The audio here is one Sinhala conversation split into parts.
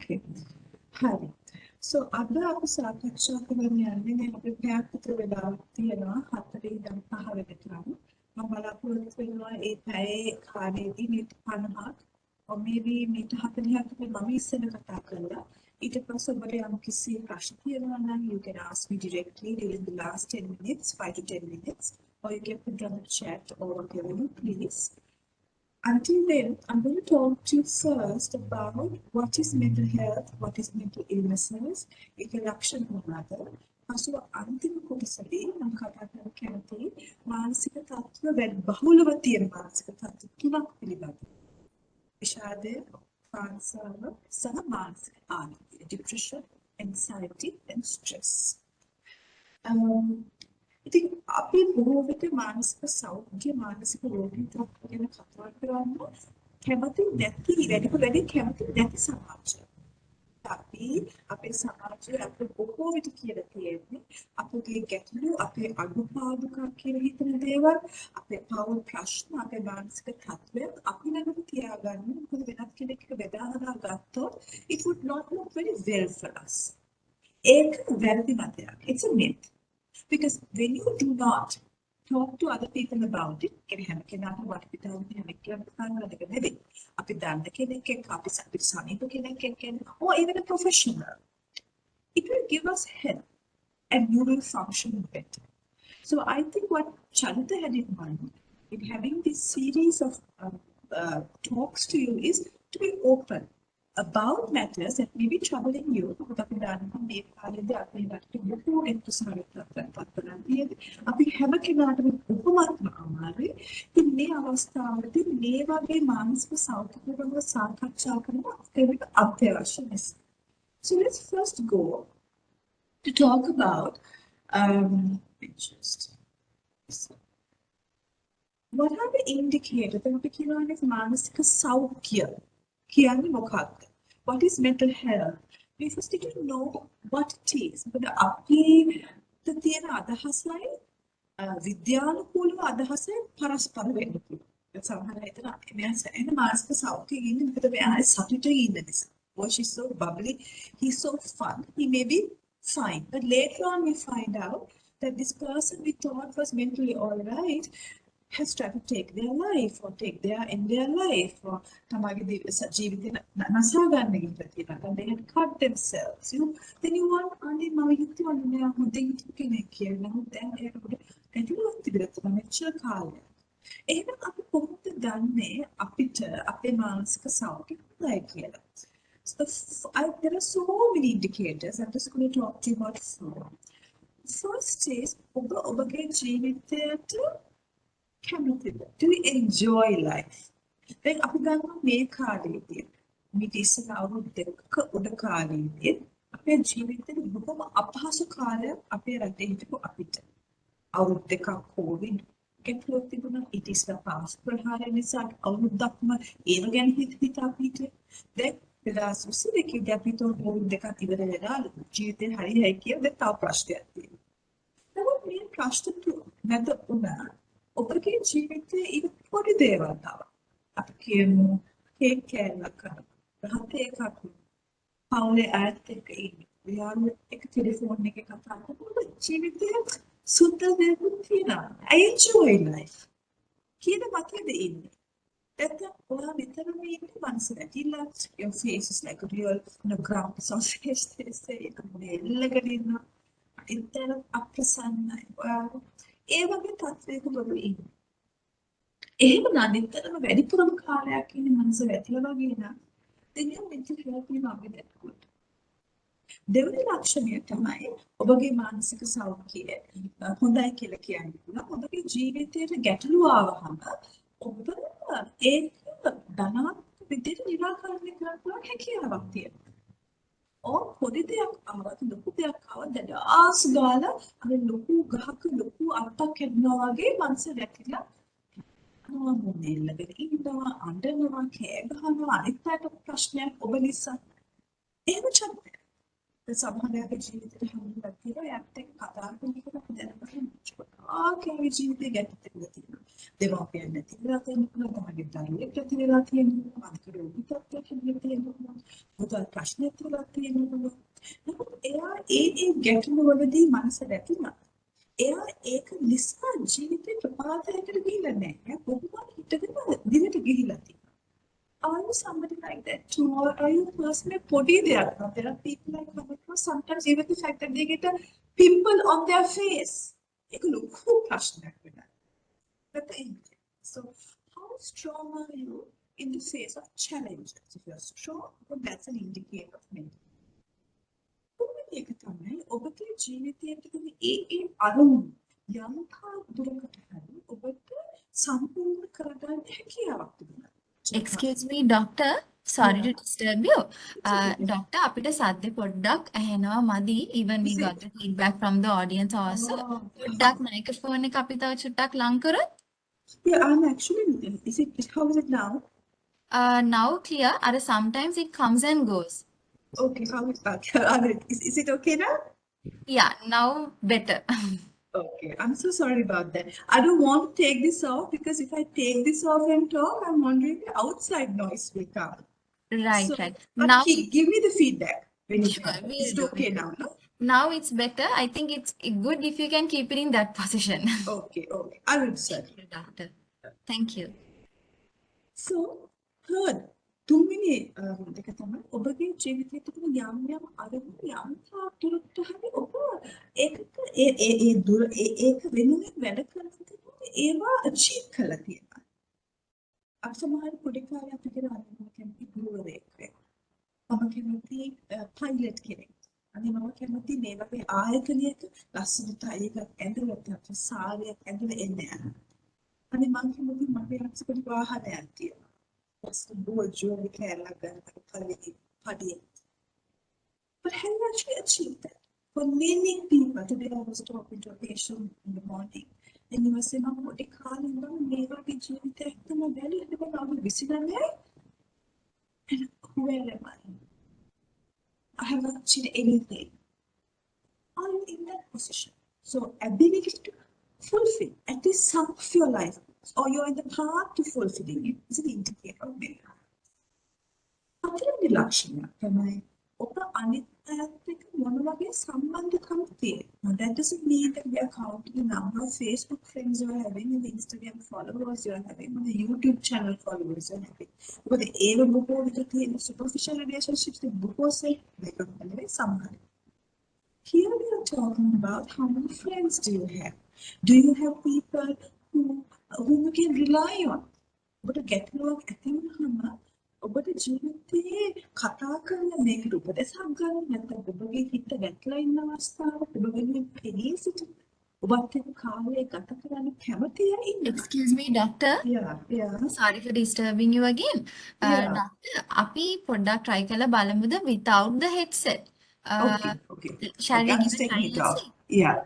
Okay. හරි. So අද අපි සාකච්ඡා කරන්න යන්නේ අපේ පැයක් විතර වෙලාවක් තියෙනවා 4 ඉඳන් 5 වෙනකම්. මම බලාපොරොත්තු වෙනවා ඒ පැයේ කාලෙදී මිනිත් 50ක් or maybe මිනිත් 40ක් මම ඉස්සෙල්ල කතා කරලා ඊට පස්සේ ඔබට යම් කිසි ප්‍රශ්න තියෙනවා නම් you can ask me directly during the last 10 minutes, 5 to 10 minutes, or you can put on the chat or whatever, please. Until then, I'm going to talk to you first about what is mental health, what is mental illnesses, introduction to another. පසුව අන්තිම කොටසදී මම කතා කරන්න කැමති මානසික තත්ත්ව වැඩි බහුලව තියෙන මානසික තත්ත්ව තුනක් පිළිබඳව. විෂාදය, කාන්සාව සහ මානසික ආතතිය, depression, anxiety and stress. ඉතින් අපි බොහෝ විට මානසික සෞඛ්‍ය මානසික රෝගීන් ගැන කතා කරන්න කැමති නැති වැඩි කැමති නැති සමාජයක්. අපි අපේ සමාජයේ අපේ බොහෝ විට කියලා තියෙන්නේ අපේ ගැටලු අපේ අඩුපාඩුකම් කියලා හිතන දේවල් අපේ පෞල් ප්‍රශ්න අපේ මානසික තත්ත්වය අපි ළඟ තියාගන්න මොකද වෙනත් කෙනෙක් එක බෙදා හදා ගත්තොත් it would not look very well for us. ඒක වැරදි මතයක්. It's a myth. Because when you do not talk to other people about it, can have කෙනාට වටපිටාව හැම එකම සංගතක නෙවෙයි. අපි දන්න කෙනෙක් එක්ක අපි සමීප කෙනෙක් එක්ක or even a professional. It will give us help and you will function better. So I think what Chandra had in mind in having this series of talks to you is to be open about matters that may be troubling you. අපි හැම කෙනාටම උපමත්ම අමාරුයි. ඉතින් මේ අවස්ථාවේදී මේ වගේ මානසික සෞඛ්‍ය පිළිබඳව සාකච්ඡා කරන අත්‍යවශ්‍ය නිසා. So let's first go to talk about what are the indicators that අපි කියනවානේ මානසික සෞඛ්‍ය කියන්නේ මොකක්ද? What is mental health? We first need to know what it is. But අපි තියෙන අදහසයි විද්‍යානුකූලව අදහසයි පරස්පර වෙන්න පුළුවන්. සමහර හිතන මෙයා සෑහෙන මානසික සෞඛ්‍යයෙන් ඉන්නේ මොකද මෙයා සතුටේ ඉන්න නිසා. Oh, she's so bubbly, he's so fun, he may be fine. But later on we find out that this person we thought was mentally all right has tried to take their life or end their life or තමගේ ජීවිතේ නසා ගන්න ගිහිල්ලා they had cut themselves. Then you want අනේ මම හිතුවා මෙයා හොඳින් කෙනෙක් කියලා. නමුත් දැන් ඒකට ගැටලුවක් තිබෙනවා මෙච්චර කාලයක්. එහෙනම් අපි කොහොමද දන්නේ අපිට අපේ මානසික සෞඛ්‍ය හොඳයි කියලා? So there are so many indicators. I'm just going to talk to you about four. First is ඔබගේ ජීවිතයට කැමතිද? Do you enjoy life? දැන් අපි ගන්නවා මේ කාලේදී මේ ඉස්සර අවුරුදු දෙකක උඩ කාලේදී අපේ ජීවිතේ බොහොම අපහසු කාලයක් අපේ රටේ හිටපු අපිට අවුරුදු දෙකක් කොවිඩ් ගැටලුවක් තිබුණා. ඊට ඉස්සර පාස් ප්‍රහාරය නිසා අවුරුද්දක්ම ඒව ගැන හිතා හිටියේ. දැන් 2022 දී අපිට අවුරුදු දෙකක් ඉවර වෙලා ජීවිතේ හරියයි කියලා දැන් තව ප්‍රශ්නයක් තියෙනවා. නමුත් මේ ප්‍රශ්න නැත උනා ඔබගේ ජීවිතයේ ඉත පොඩි දේවල් තමයි. අපි කියමු කේක් කෑල්ලක් රහත එකක් පවුලේ අයත් එක්ක ඉන්නේ. යාළුවෙක් එක්ක ටෙලිෆෝන් එකේ කතා කරනකොට ජීවිතයේ සුද්ධ දේවල් තියෙනවා. I enjoy life. කියන මතයද ඉන්නේ. නැත්නම් ඔයා විතරම ඉන්නේ මනස ඇතිලා your face is like a real ground sausage they say. එල්ලගෙන ඉන්නවා. ඉතින් අප්‍රසන්නයි. ඒ වගේ තත්ත්වයක ඔබ ඉන්නේ. එහෙම නැත්නම් වැඩිපුරම කාලයක් ඉන්නේ මනස වැටිලා වගේ නම් then your mental health is not that good. දෙවෙනි ලක්ෂණය තමයි ඔබගේ මානසික සෞඛ්‍යය හොඳයි කියලා කියන්නේ. ඔබගේ ජීවිතයේ ගැටලු ආවහම ඔබ ඒක ධනාත්මක විදිහට නිරාකරණය කරන්න හැකියාවක් තියෙනවා. ඕ පොඩි දෙයක් ආවත් ලොකු දෙයක් ආවත් දඩාස් ගාලා අර ලොකු ගහක ලොකු අත්තක් හැදෙනවා වගේ මනස වැටිලා මොනෙල්ලගෙන ඉන්නවා අඬනවා කෑ ගහනවා අනිත් පැයට ප්‍රශ්නයක් ඔබ නිසා එහෙම චන්දය සමහරවිට ජීවිතේ හැමෝම තියෙනවා එයාත් එක්ක කතා කරනකොට අපි දැනගන්න ආකේ ජීවිතේ ගැටෙන්න තියෙනවා. දෙමාපියන් නැති වෙලා තියෙනවා, තමන්ගේ දරුවෙක් නැති වෙලා තියෙනවා, අනික රෝගී තත්ත්වයක් හැදෙලා තියෙනවා, මුදල් ප්‍රශ්න ඇතිලා තියෙනවා. නමුත් එයා ඒ ගැටලු වලදී මනස දැකුණා. එයා ඒක නිසා ජීවිතේ ප්‍රපාතයකට ගිහිල්ලා නැහැ. එයා කොහොමද හිතගෙන දිනට ගිහිල්ලා තියෙනවා. Are you somebody like that too? Or are you a person who podi there? There are people I come across sometimes even the fact that they get a pimple on their face. It can look who passionate with that. But the end. So how strong are you in the face of challenges? If you're strong, then that's an indicator of mental. ඒක තමයි ඔබගේ ජීවිතයේ තිබෙන ඒ අරමුණු යම්කා දුරකට හරි ඔබට සම්පූර්ණ කරගන්න හැකියාවක් තිබුණා. Excuse me, doctor. Sorry to disturb you. Doctor, අපිට සද්ද පොඩ්ඩක් ඇහෙනවා මදි. Even we got the feedback from the audience also. පොඩ්ඩක් microphone එක අපි තව චුට්ටක් ලං කරොත්. Yeah, I'm actually. How is it now? Now clear. Or sometimes it comes and goes. Okay, how is that? Is it okay now? Yeah, now better. Okay, I'm so sorry about that. I don't want to take this off because if I take this off and talk, I'm wondering the outside noise will come. Right, So, right. but Now, give me the feedback. When you sure, Is we'll it do okay it. now? No? Now it's better. I think it's good if you can keep it in that position. Okay. I will Thank certainly. you, doctor. Thank you. So, third, තුන්වෙනි දෙක තමයි ඔබගේ ජීවිතයේ තිබෙන යම් අරමුණු යම් තාක්ෂණයට හරි ඔබ ඒකට ඒක වෙනුවෙන් වැඩ කරනකොට ඒවා අචීව් කරලා තියෙනවා. අපි සමහර පොඩි කාලේ අපි කියන අරමුණු කැමති ගුරුවරයෙක් වෙන්න. මම කැමති පයිලට් කෙනෙක්. අනේ මම කැමති මේ වගේ ආයතනයක ලස්සන ටයි එකක් ඇඳලා තියෙන සාරියක් ඇඳලා එන්න යනවා. අනේ මම කැමති මගේ ලස්සන වාහනයක් තියෙනවා. That's the board jewelry care like that. But have you actually achieved that? For many people, today I was talking to a patient in the morning, and he was saying, "I'm going to call him down. Never be doing that. I'm very happy about visiting and where am I? I haven't achieved anything. Are you in that position? So, ability to fulfill at least some of your life, or you're in the path to fulfilling it, is an indicator of being. හතරවෙනි ලක්ෂණය තමයි ඔබ අනිත් අයත් එක්ක මොන වගේ සම්බන්ධකම් තියෙනවා. That doesn't mean that we are counting the number of Facebook friends you are having and the Instagram followers you are having or the YouTube channel followers you are having. මොකද ඒව බොහෝ විට තියෙන superficial relationships the බොහෝ සෙක් වෙනවා සමහර. Here we are talking about how many friends do you have? Do you have people whom you can rely on? ඔබට ගැටලුවක් ඇති වුණාම ඔබට ජීවිතේ කතා කරන මේකට උපදෙසක් ගන්න නැත්නම් ඔබගේ හිත ගැටලා ඉන්න අවස්ථාවක ඔබ වෙනුවෙන් පෙනී සිටින ඔබත් එක්ක කාලය ගත කරන්න කැමති අය ඉන්නවා. Excuse me, doctor. Yeah. Sorry for disturbing you again. Doctor, අපි පොඩ්ඩක් try කරලා බලමුද without the headset. Okay. Shall we I'm give just it a try taking it and off. see? Yeah.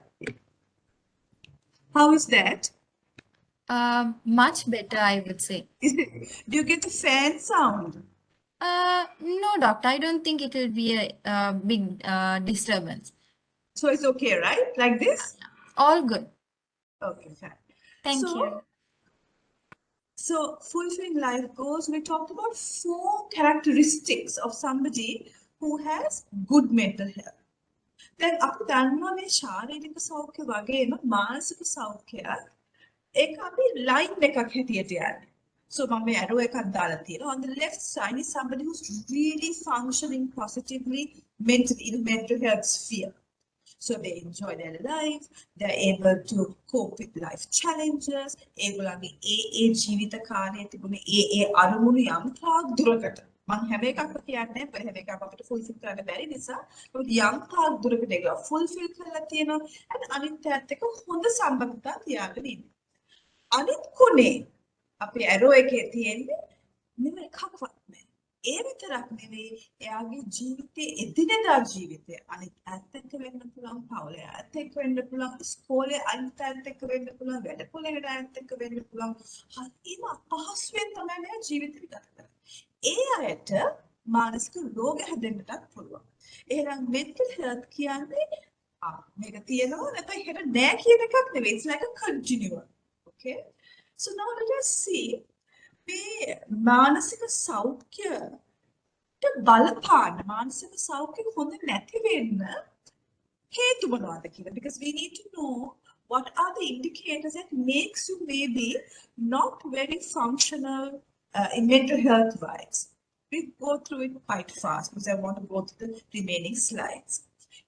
How is that? Much better, I would say. Do you get the fan sound? No, doctor, I don't think it will be a big disturbance. So it's okay, right? Like this? All good. Okay, fine. Thank you. So fulfilling life goals, we talked about 4 characteristics of somebody who has good mental health. Then අපි දන්නවා මේ ශාරීරික සෞඛ්‍ය වගේම මානසික සෞඛ්‍ය ඒක අපි ලයින් එකක් හැටියට යන්නේ. So මම මේ arrow එකක් දාලා තියෙනවා. On the left side is somebody who's really functioning positively mentally in the mental health sphere. So they enjoy their life, they're able to cope with life challenges, ඒගොල්ලන්ගේ ඒ ජීවිත කාලයේ තිබුණ ඒ අරමුණු යම් තාක් දුරකට මම හැම එකක්ම කියන්නේ හැම එකක්ම අපිට fulfill කරන්න බැරි නිසා යම් තාක් දුරකට ඒක fulfill කරලා තියෙනවා and අනිත් පැත්තක හොඳ සම්බන්ධතා තියාගෙන ඉන්න. අනිත් කොනේ අපේ arrow එකේ තියෙන්නේ මෙව එකක්වත් නැහැ. ඒ විතරක් නෙවෙයි එයාගේ ජීවිතයේ එදිනෙදා ජීවිතය අනිත් ඇත්ත එක්ක වෙන්න පුළුවන් පවුලේ ඇත්ත එක්ක වෙන්න පුළුවන් ඉස්කෝලේ අනිත් ඇත්ත එක්ක වෙන්න පුළුවන් වැඩපොලේ ඇත්ත එක්ක වෙන්න පුළුවන් හරිම අපහසුවෙන් තමයි මේ ජීවිතේ ගත කරන්නේ. ඒ අයට මානසික රෝග හැදෙන්නටත් පුළුවන්. එහෙනම් mental health කියන්නේ මේක තියෙනවා නැත්නම් හෙට නෑ කියන එකක් නෙවෙයි. It's like a continuum. Okay? So now let us see මේ මානසික සෞඛ්‍යයට බලපාන මානසික සෞඛ්‍ය හොඳ නැති වෙන්න හේතු මොනවද කියලා. Because we need to know what are the indicators that makes you maybe not very functional in mental health wise. We go through it quite fast because I want to go through the remaining slides.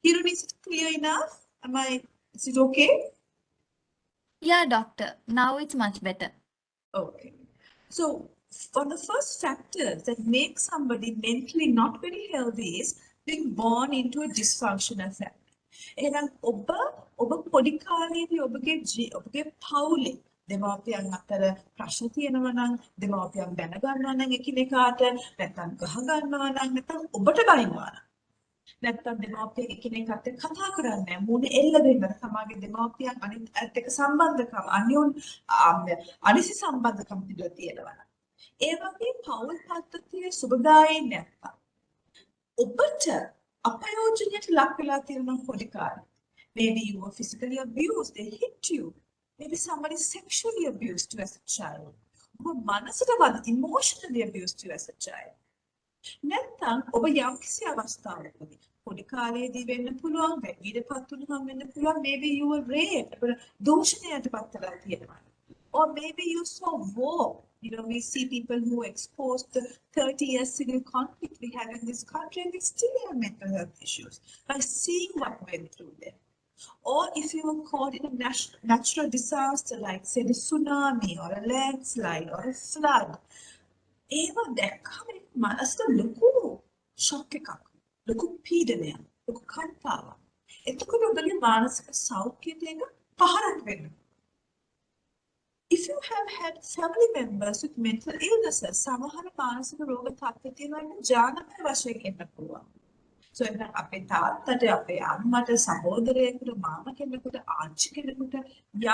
Hirun, is it clear enough? Is it okay? Yeah, doctor. Now it's much better. Okay. So one of the first factors that make somebody mentally not very healthy is being born into a dysfunctional family. එහෙනම් ඔබ පොඩි කාලේදී ඔබගේ පවුලේ දෙමාපියන් අතර ප්‍රශ්න තියෙනවා නම් දෙමාපියන් බැන ගන්නවා නම් එකිනෙකාට නැත්නම් ගහ ගන්නවා නම් නැත්නම් ඔබට බයිනවා නම් නැත්නම් දෙමාපියන් එකිනෙකාට කතා කරන්නේ නැහැ මූණ එල්ල දෙන්න සමාජයේ දෙමාපියන් අනිත් එක්ක සම්බන්ධකම් අනිසි සම්බන්ධකම් තිබලා තියෙනවා නම් ඒ වගේ පවුල් පද්ධතියේ සුබදායී නැත්නම් ඔබට අපයෝජනයට ලක් වෙලා තියෙන පොඩි කාලේ. Maybe you were physically abused, they hit you. Maybe somebody sexually abused you as a child. ඔබ මානසිකව emotionally abused you as a child. නැත්නම් ඔබ යම්කිසි අවස්ථාවකදී පොඩි කාලේදී වෙන්න පුළුවන්, වැඩිහිටපත් වුණාම වෙන්න පුළුවන්, maybe you were raped, දූෂණයට පත් වෙලා තියෙනවා. Or maybe you saw war. You know, we see people who exposed the 30-year civil conflict we have in this country and they still have mental health issues by seeing what went through them. Or if you were caught in a natural disaster like say the tsunami or a landslide or a flood, ඒවා දැක්කම මනසට ලොකු ෂොක් එකක්, ලොකු පීඩනයක්, ලොකු කම්පාවක්. එතකොට ඔබගේ මානසික සෞඛ්‍යයට ඒක පහරක් වෙනවා. If you have had family members with mental illnesses, සමහර මානසික රෝග තත්ත්ව තියෙනවා ජානමය වශයෙන් එන්න පුළුවන්. So එහෙනම් අපේ තාත්තට, අපේ අම්මට, සහෝදරයෙකුට, මාම කෙනෙකුට, ආච්චි කෙනෙකුට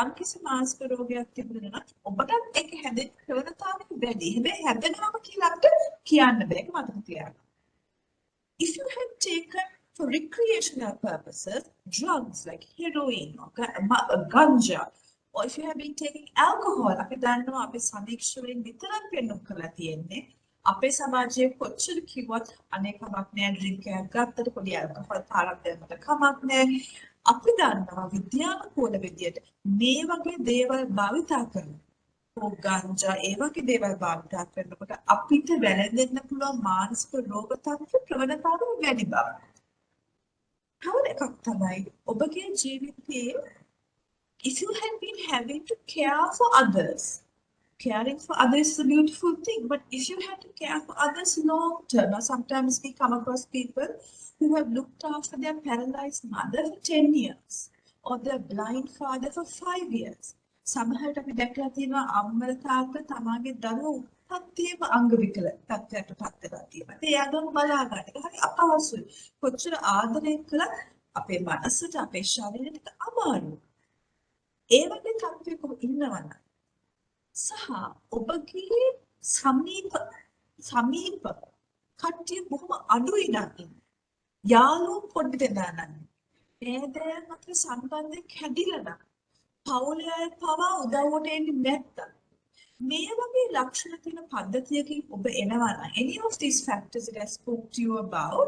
යම්කිසි මානසික රෝගයක් තිබුණා නම් ඔබටත් ඒක හැදෙන්න ප්‍රවණතාවය වැඩි. හැබැයි හැදෙනවම කියලා අපිට කියන්න බෑ. ඒක මතක තියාගන්න. If you have taken for recreational purposes drugs like heroin or ganja, or if you have been taking alcohol, අපි දන්නවා අපේ සමීක්ෂණයෙන් විතරක් වෙනුම් කරලා තියෙන්නේ අපේ සමාජයේ කොච්චර කිව්වත් අනේ කමක් නෑ ඩ්‍රින්ක් එකක් ගත්තට පොඩි ඇල්කොහොල් පාරක් දැම්මට කමක් නෑ. අපි දන්නවා විද්‍යානුකූල විදියට මේ වගේ දේවල් භාවිතා කරනවා. ගංජා ඒ වගේ දේවල් භාවිතා කරනකොට අපිට වැළඳෙන්න පුළුවන් මානසික රෝග තත්ත්ව ප්‍රවණතාවය වැඩි බව. තව එකක් තමයි ඔබගේ ජීවිතයේ if you have been having to care for others, caring for others is a beautiful thing, but if you have to care for others long term, or sometimes we come across people who have looked after their paralyzed mother for 10 years, or their blind father for 5 years. සමහරට අපි දැක්ලා තියෙනවා අම්මලා තාත්තා තමන්ගේ දරුවෝ උපත්තියම අංග විකල තත්ත්වයට පත් වෙලා තියෙනවා. ඒ යගම බලා ගන්න එක හරි අපහසුයි. කොච්චර ආදරය කළත් අපේ මනසට අපේ ශරීරයට අමාරුයි. ඒ වගේ තත්ත්වයක ඉන්නවනම් සහ ඔබගේ සමීප කට්ටිය බොහොම අඩුයි නම් යාළුවෝ පොඩි දෙනා නම් නේදයන් අතර සම්බන්ධය කැඩිලා නම් පවුලේ අය පවා උදව්වට එන්නේ නැත්තම් මේ වගේ ලක්ෂණ තියෙන පද්ධතියකින් ඔබ එනවා නම් any of these factors that I spoke to you about,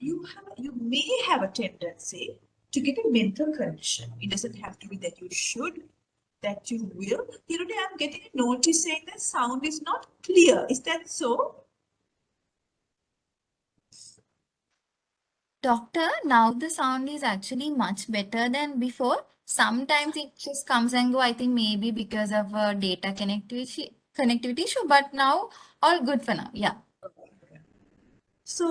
you may have a tendency to get a mental condition. It doesn't have to be that you should, that you will. Here today I'm getting a notice saying that sound is not clear. Is that so? Doctor, now the sound is actually much better than before. Sometimes it just comes and go. I think maybe because of data connectivity issue, but now all good for now. Yeah. So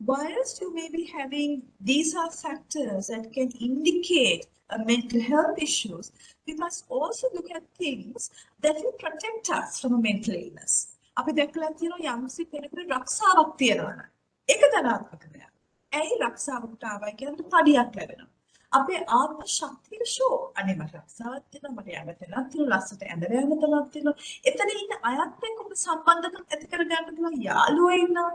whilst you may be having, these are factors that can indicate mental health issues, we must also look at things that will protect us from a mental illness. අපි දැක්ලා තියෙනවා යම්සි කෙනෙකුට රක්ෂාවක් තියෙනවා නම් ඒක ධනාත්මක දෙයක්. ඇයි රක්ෂාවකට ආවයි කියනකොට පඩියක් ලැබෙනවා. අපේ ආත්ම ශක්තිය ෂෝ අනේ මට රක්ෂාවක් තියෙනවා මට යන්න තැනක් තියෙනවා ලස්සට ඇඳලා යන්න තැනක් තියෙනවා. එතන ඉන්න අයත් එක්ක ඔබ සම්බන්ධකම් ඇති කරගන්න පුළුවන් යාළුවෝ ඉන්නවා.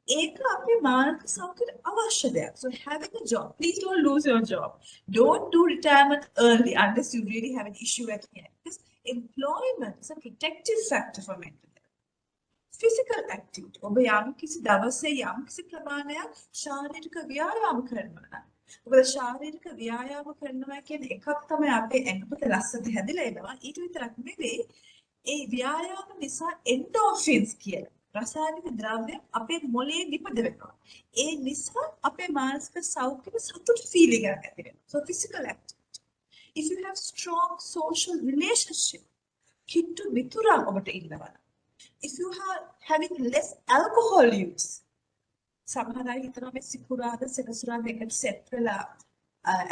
ඒක අපේ මානසික සෞඛ්‍යයට අවශ්‍ය දෙයක්. So having a job, please don't lose your job. Don't do retirement early unless you really have an issue at hand. Because employment is a protective factor for mental health. Physical activity. ඔබ යම් කිසි දවසේ යම් කිසි ප්‍රමාණයක් ශාරීරික ව්‍යායාම කරනවා නම් මොකද ශාරීරික ව්‍යායාම කරනවා කියන්නේ එකක් තමයි අපේ ඇඟපත ලස්සට හැදිලා එනවා ඊට විතරක් නෙවෙයි ඒ ව්‍යායාම නිසා එන්ඩෝෆින්ස් කියන රසායනික ද්‍රව්‍ය අපේ මොළයේ නිපද වෙනවා. ඒ නිසා අපේ මානසික සෞඛ්‍යෙ සතුට ෆීලිං එකක් ඇති වෙනවා. So physical activity. If you have strong social relationship, කිට්ටු මිතුරන් ඔබට ඉන්නවා. If you are having less alcohol use, සමහර අය හිතනවා මේ සිකුරාද සෙනසුරාද එකට සෙට් වෙලා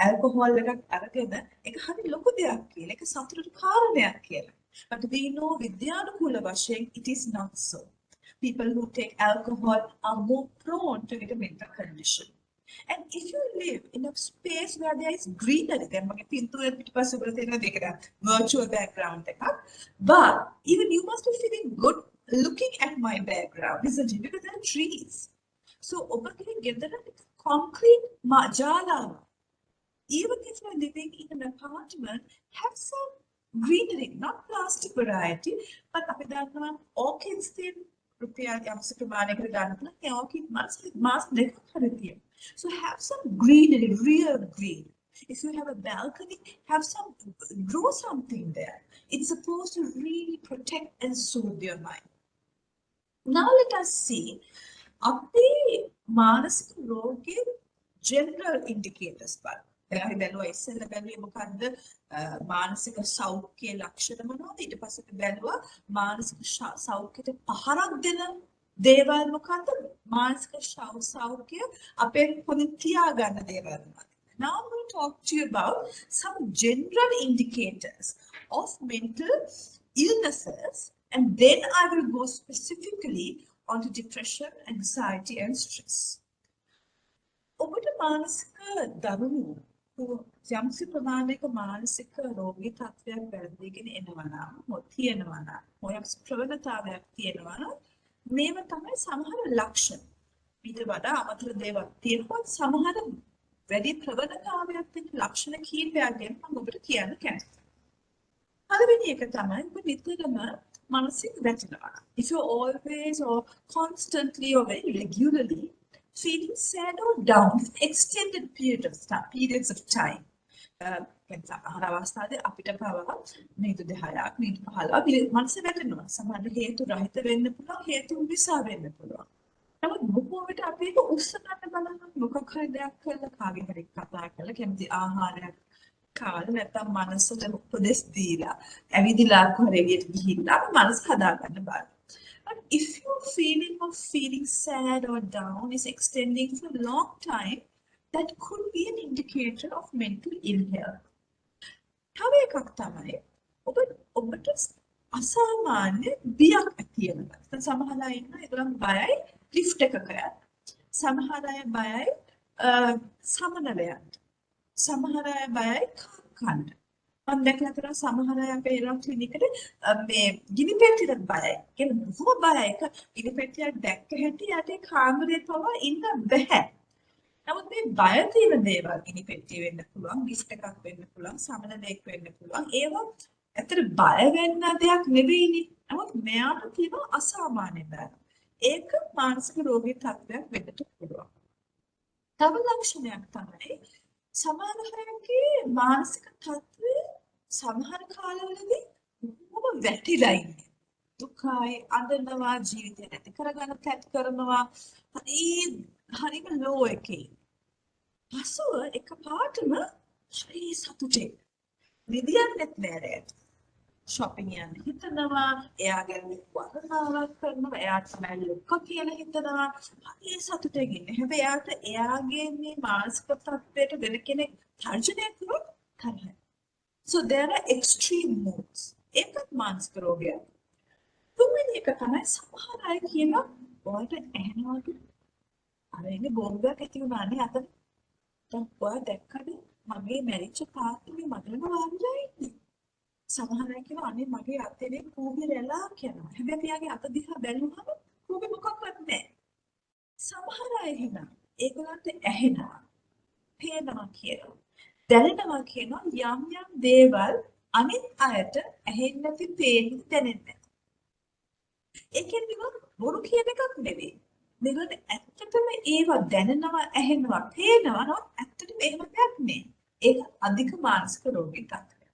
alcohol එකක් අරගෙන ඒක හරි ලොකු දෙයක් කියලා. ඒක සතුටට කාරණයක් කියලා. But we know විද්‍යානුකූල වශයෙන් it is not so. People who take alcohol are more prone to get a mental condition. And if you live in a space where there is greenery, then මගේ පින්තූරෙ පිටිපස්ස උඩ තියෙන දෙකට virtual background එකක්. But even you must be feeling good looking at my background, isn't it? Because there are trees. So ඔබගේ ගෙදර concrete ජාලාව. Even if you're living in an apartment, have some greenery, not plastic variety, but අපි දන්නවා orchids තියෙන රුපියල් යම්ස ප්‍රමාණයකට ගන්න පුළුවන්. ඒ orchid mask දෙකක් හරි තියෙනවා. So have some greenery, real green. If you have a balcony, grow something there. It's supposed to really protect and soothe your mind. Now let us see අපේ මානසික රෝගයේ general indicators බලන්න. අපි බැලුවා ඉස්සෙල්ලා බැලුවේ මොකද්ද මානසික සෞඛ්‍ය ලක්ෂණ මොනවද ඊට පස්සේ අපි බැලුවා මානසික සෞඛ්‍යයට පහරක් දෙන දේවල් මොකද්ද මානසික සෞඛ්‍ය අපේ පොදින් තියාගන්න දේවල් මොනවද. Now I'm going to talk to you about some general indicators of mental illnesses, and then I will go specifically onto depression, anxiety and stress. ඔබට මානසික දරුණු යම්සි ප්‍රමාණයක මානසික රෝගී තත්ත්වයක් වැළඳීගෙන එනවා නම් තියෙනවා නම් ඔයම්සි ප්‍රවණතාවයක් තියෙනවා නම් මේව තමයි සමහර ලක්ෂණ. ඊට වඩා අමතර දේවල් තියෙනවා සමහර වැඩි ප්‍රවණතාවයක් තියෙන ලක්ෂණ කීපයක් ගැන මම ඔබට කියන්න කැමතියි. පළවෙනි එක තමයි ඔබ නිතරම මානසික වැටෙනවා. If you always or constantly or very regularly feeling sad or down for extended periods of time. සමහර අවස්ථාවේ අපිට පවා මිනිත්තු 10ක් මිනිත්තු 15ක් මනස වැටෙනවා. සමහර හේතු රහිත වෙන්න පුළුවන්, හේතු නිසා වෙන්න පුළුවන්. නමුත් බොහෝ විට අපි ඒක උස්සන්න බලන මොකක් හරි දෙයක් කරලා කාගෙන් හරි කතා කරලා කැමති ආහාරයක් කාලා නැත්නම් මනසට උපදෙස් දීලා ඇවිදිලා කොහෙගෙට ගිහිල්ලා මනස හදාගන්න බලන්න. But if your feeling sad or down is extending for a long time, that could be an indicator of mental ill health. තව එකක් තමයි ඔබට අසාමාන්‍ය බියක් ඇති වෙනවා. දැන් සමහර අය ඉන්නවා ඒගොල්ලන් බයයි ලිෆ්ට් එකක යන්න. සමහර අය බයයි සමනල යන්න. සමහර අය බයයි කන්න. මම දැකලා තියෙනවා සමහර අය අපේ ඉරම් ක්ලිනික් එකට මේ ගිනි පෙට්ටියට බයයි. කියන්නේ බොහොම බයයි. ඒක ගිනි පෙට්ටියක් දැක්ක හැටි යට කාමරේ පවා ඉන්න බෑ. නමුත් මේ බය තියෙන දේවල් ගිනි පෙට්ටිය වෙන්න පුළුවන්, ලිෆ්ට් එකක් වෙන්න පුළුවන්, සමනලයක් වෙන්න පුළුවන්. ඒවා ඇත්තට බය වෙන්න දෙයක් නෙවෙයිනේ. නමුත් මෙයාට තියෙන අසාමාන්‍ය බය. ඒක මානසික රෝගී තත්ත්වයක් වෙන්නත් පුළුවන්. තව ලක්ෂණයක් තමයි සමහර අයගේ මානසික තත්ත්වය සමහර කාලවලදී බොහොම වැටිලා ඉන්නේ. දුකයි, අඬනවා, ජීවිතය නැති කරගන්න තැත් කරනවා. හරිම ලෝ එකේ. පසුව එකපාරටම ශරීර සතුටේ. නිදියන්නෙත් නෑ. shopping යන්න හිතනවා, එයා ගැන වර්ණනාවක් කරනවා, එයාට තමයි ලොක්ක කියලා හිතනවා. හරි සතුටින් ඉන්නේ. හැබැයි එයාගේ මේ මානසික තත්ත්වයට වෙන කෙනෙක් තර්ජනය කරොත් තරහයි. So there are extreme moods. ඒකත් මානසික රෝගයක්. තුන්වෙනි එක තමයි සමහර අය කියනවා ඔයාලට ඇහෙනවද? අර ඉන්නේ බෝම්බයක් ඇති වුණානේ අතන. දැන් ඔයා දැක්කද මගේ මැරිච්ච තාත්තගේ මඩලම වාඩිලා ඉන්නේ. සමහර අය කියනවා අනේ මගේ අතේ කූඹි රැලා කියනවා. හැබැයි එයාගේ අත දිහා බැලුවම කූඹි මොකක්වත් නැහැ. සමහර අය එහෙනම් ඒගොල්ලන්ට ඇහෙනවා, පේනවා කියනවා, දැනෙනවා කියනවා යම් යම් දේවල් අනිත් අයට ඇහෙන්නේ නැති, පේන්නේ දැනෙන්නේ නැති. ඒකෙන් නිකන් බොරු කියන එකක් නෙවෙයි. මේගොල්ලන්ට ඇත්තටම ඒව දැනෙනවා, ඇහෙනවා, පේනවා නෝ ඇත්තටම එහෙම දෙයක් නෙවෙයි. ඒක අධික මානසික රෝගී තත්ත්වයක්.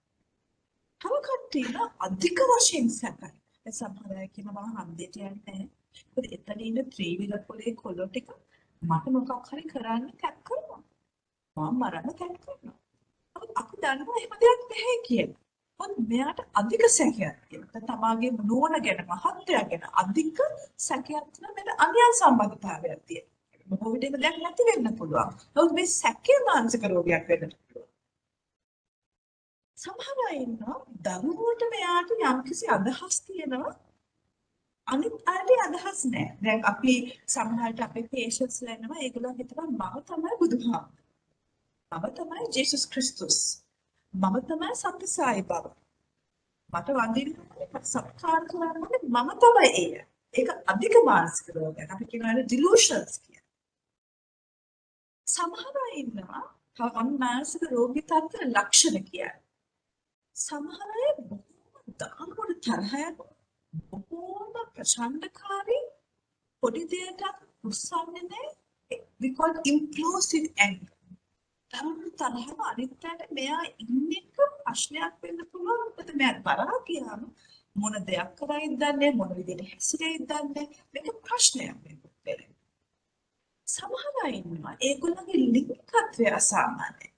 තව කට්ටිය අධික වශයෙන් සැකයි. ඒ සමහර අය කියනවා හන්දියට යන්නේ නැහැ. ඒත් එතන ඉන්න ත්‍රිවිධ පොලේ කොල්ලෝ ටික මට මොකක් හරි කරන්න කැක් කරනවා. මම මරන්න කැක් කරනවා. අපි දන්නවා එහෙම දෙයක් නැහැ කියලා. මොකද මෙයාට අධික සැකයක් තියෙනවා. තමාගේ නුවණ ගැන, මහත්ය ගැන අධික සැකයක් තියෙනවා. මෙතන අන්‍යයන් සම්බන්ධතාවයක් තියෙනවා. බොහෝ විට එහෙම දෙයක් නැති වෙන්න පුළුවන්. නමුත් මේ සැකේ මානසික රෝගයක් වෙන්න පුළුවන්. සමහර අය ඉන්නවා දරුවෝට මෙයාට යම්කිසි අදහස් තියෙනවා. අනිත් අයට අදහස් නැහැ. දැන් අපි සමහරට අපේ පේෂන්ට්ස් ලැනවා ඒගොල්ලෝ හිතනවා මම තමයි බුදුහාමුදුරුවෝ. මම තමයි ජේසුස් ක්‍රිස්තුස්. මම තමයි සත්‍ය සායි බාබා. මට වඳින්න ඕනේ සත්කාර කරන්න ඕනේ මම තමයි ඒ. ඒක අධික මානසික රෝගයක්. අපි කියනවා ඩිලූෂන්ස් කියලා. සමහර අය ඉන්නවා තව මානසික රෝගී තත්ත්ව ලක්ෂණ කියන්නේ. සමහර අය බොහොම දානකොට තරහ යනවා. බොහොම ප්‍රචණ්ඩකාරී, පොඩි දෙයකට උස්සන්නේ නැහැ. we call impulsive anger. තරහව අනිත්‍යයට මෙයා ඉන්නේ ප්‍රශ්නයක් වෙන්න පුළුවන්. මොකද මෙයා තරහ කියනම මොන දෙයක් කරයිද දන්නේ, මොන විදිහට හැසිරෙයිද දන්නේ. මේක ප්‍රශ්නයක් වෙන්න. සමහර අය ඉන්නවා ඒගොල්ලන්ගේ ලිංගිකත්වය අසාමාන්‍යයි.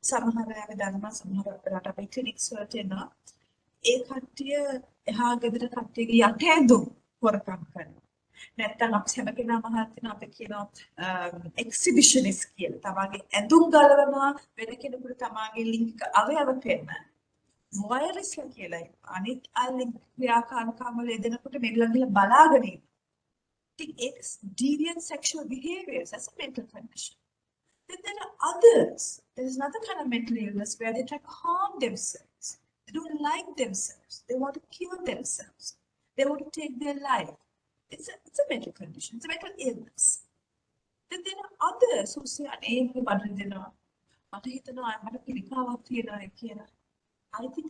සමහර අය දන්නවා සමහර රට අපේ ක්ලිනික්ස් වලට එනවා ඒ කට්ටිය එහා ගෙදර කට්ටියගේ යට ඇඳුම් හොරකම් කරනවා. නැත්තම් අපි හැම කෙනාම අහලා අපි කියනවා එක්සිබිෂනිස්ට් කියලා. තමන්ගේ ඇඳුම් ගලවනවා වෙන කෙනෙකුට තමන්ගේ ලිංගික අවයව පෙන්නන. වොයරිස්ලා කියලා අනිත් අය ක්‍රියාකාරකම් වල යෙදෙනකොට මේගොල්ලෝ බලාගෙන ඉන්නවා. ඉතින් ඒක deviant sexual behaviors as a mental condition. Then there are others. There is another kind of mental illness where they try to harm themselves. They don't like themselves. They want to kill themselves. They want to take their life. It's a mental condition. It's a mental illness. Then there are others who say, I think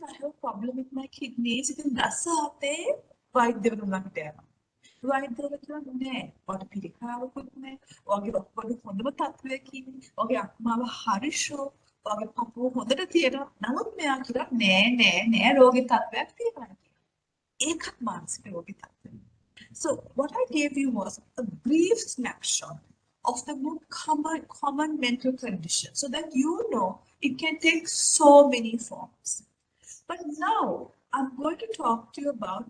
I have a problem with my kidneys. It is වෛද්‍යවරු කියනවා නෑ ඔයාලට පිළිකාවකුත් නෑ ඔයාගේ ඔක්කොම හොඳම තත්ත්වයකින් ඔයාගේ අක්මාව හරි ෂෝ ඔයාගේ පපුව හොඳට තියෙනවා නමුත් මෙයා කියනවා නෑ රෝගී තත්ත්වයක් තියෙනවා ඒකත් මානසික රෝගී තත්ත්වයක්. So what I gave you was a brief snapshot of the more common mental conditions so that you know it can take so many forms. But now I'm going to talk to you about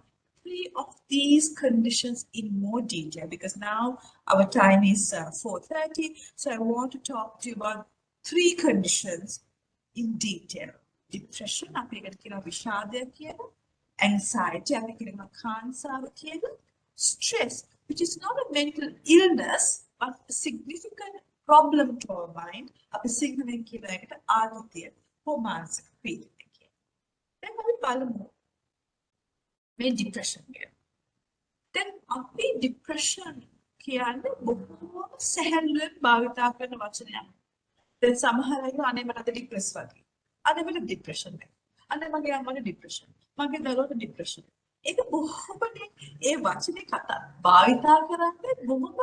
3 of these conditions in more detail because now our time is 4:30. So I want to talk to you about 3 conditions in detail. Depression, anxiety, stress, which is not a mental illness but a significant problem to our mind. Then depression here. Then අපි depression කියන්නේ බොහෝම සැහැල්ලුවෙන් භාවිතා කරන වචනයක්. දැන් සමහර අය අනේ මට ડિප්‍රෙස් වගේ. අනේ මට depression එක. අනේ මගේ අම්මට depression. මගේ දරුවට depression. ඒක බොහොමනේ ඒ වචනේ කතා භාවිතා කරන්නේ බොහොම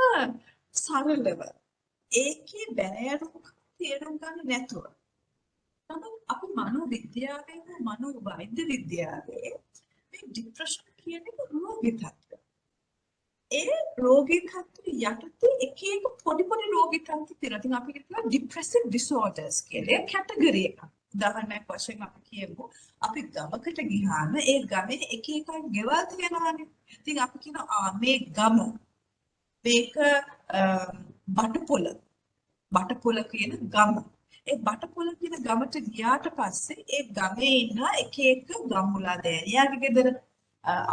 සරලව. ඒකේ බැලෑරුම් තේරුම් ගන්න නැතුව. නමුත් අපි මනෝවිද්‍යාවේ මනෝවෛද්‍ය විද්‍යාවේ depression කියන එක රෝගී තත්ත්වය. ඒ රෝගී තත්ත්වය යටතේ එක පොඩි රෝගී තත්ත්ව තියෙනවා. ඉතින් අපි කියනවා depressive disorders කියලා කැටගරි එකක්. උදාහරණයක් වශයෙන් අපි කියමු අපි ගමකට ගියාම ඒ ගමේ එක ගෙවල් තියෙනවානේ. ඉතින් අපි කියනවා මේ ගම මේක බටපොළ කියන ගම. ඒ බටපොළ කියන ගමට ගියාට පස්සේ ඒ ගමේ ඉන්න එක ගම්මුලා දෑනියාගේ ගෙදර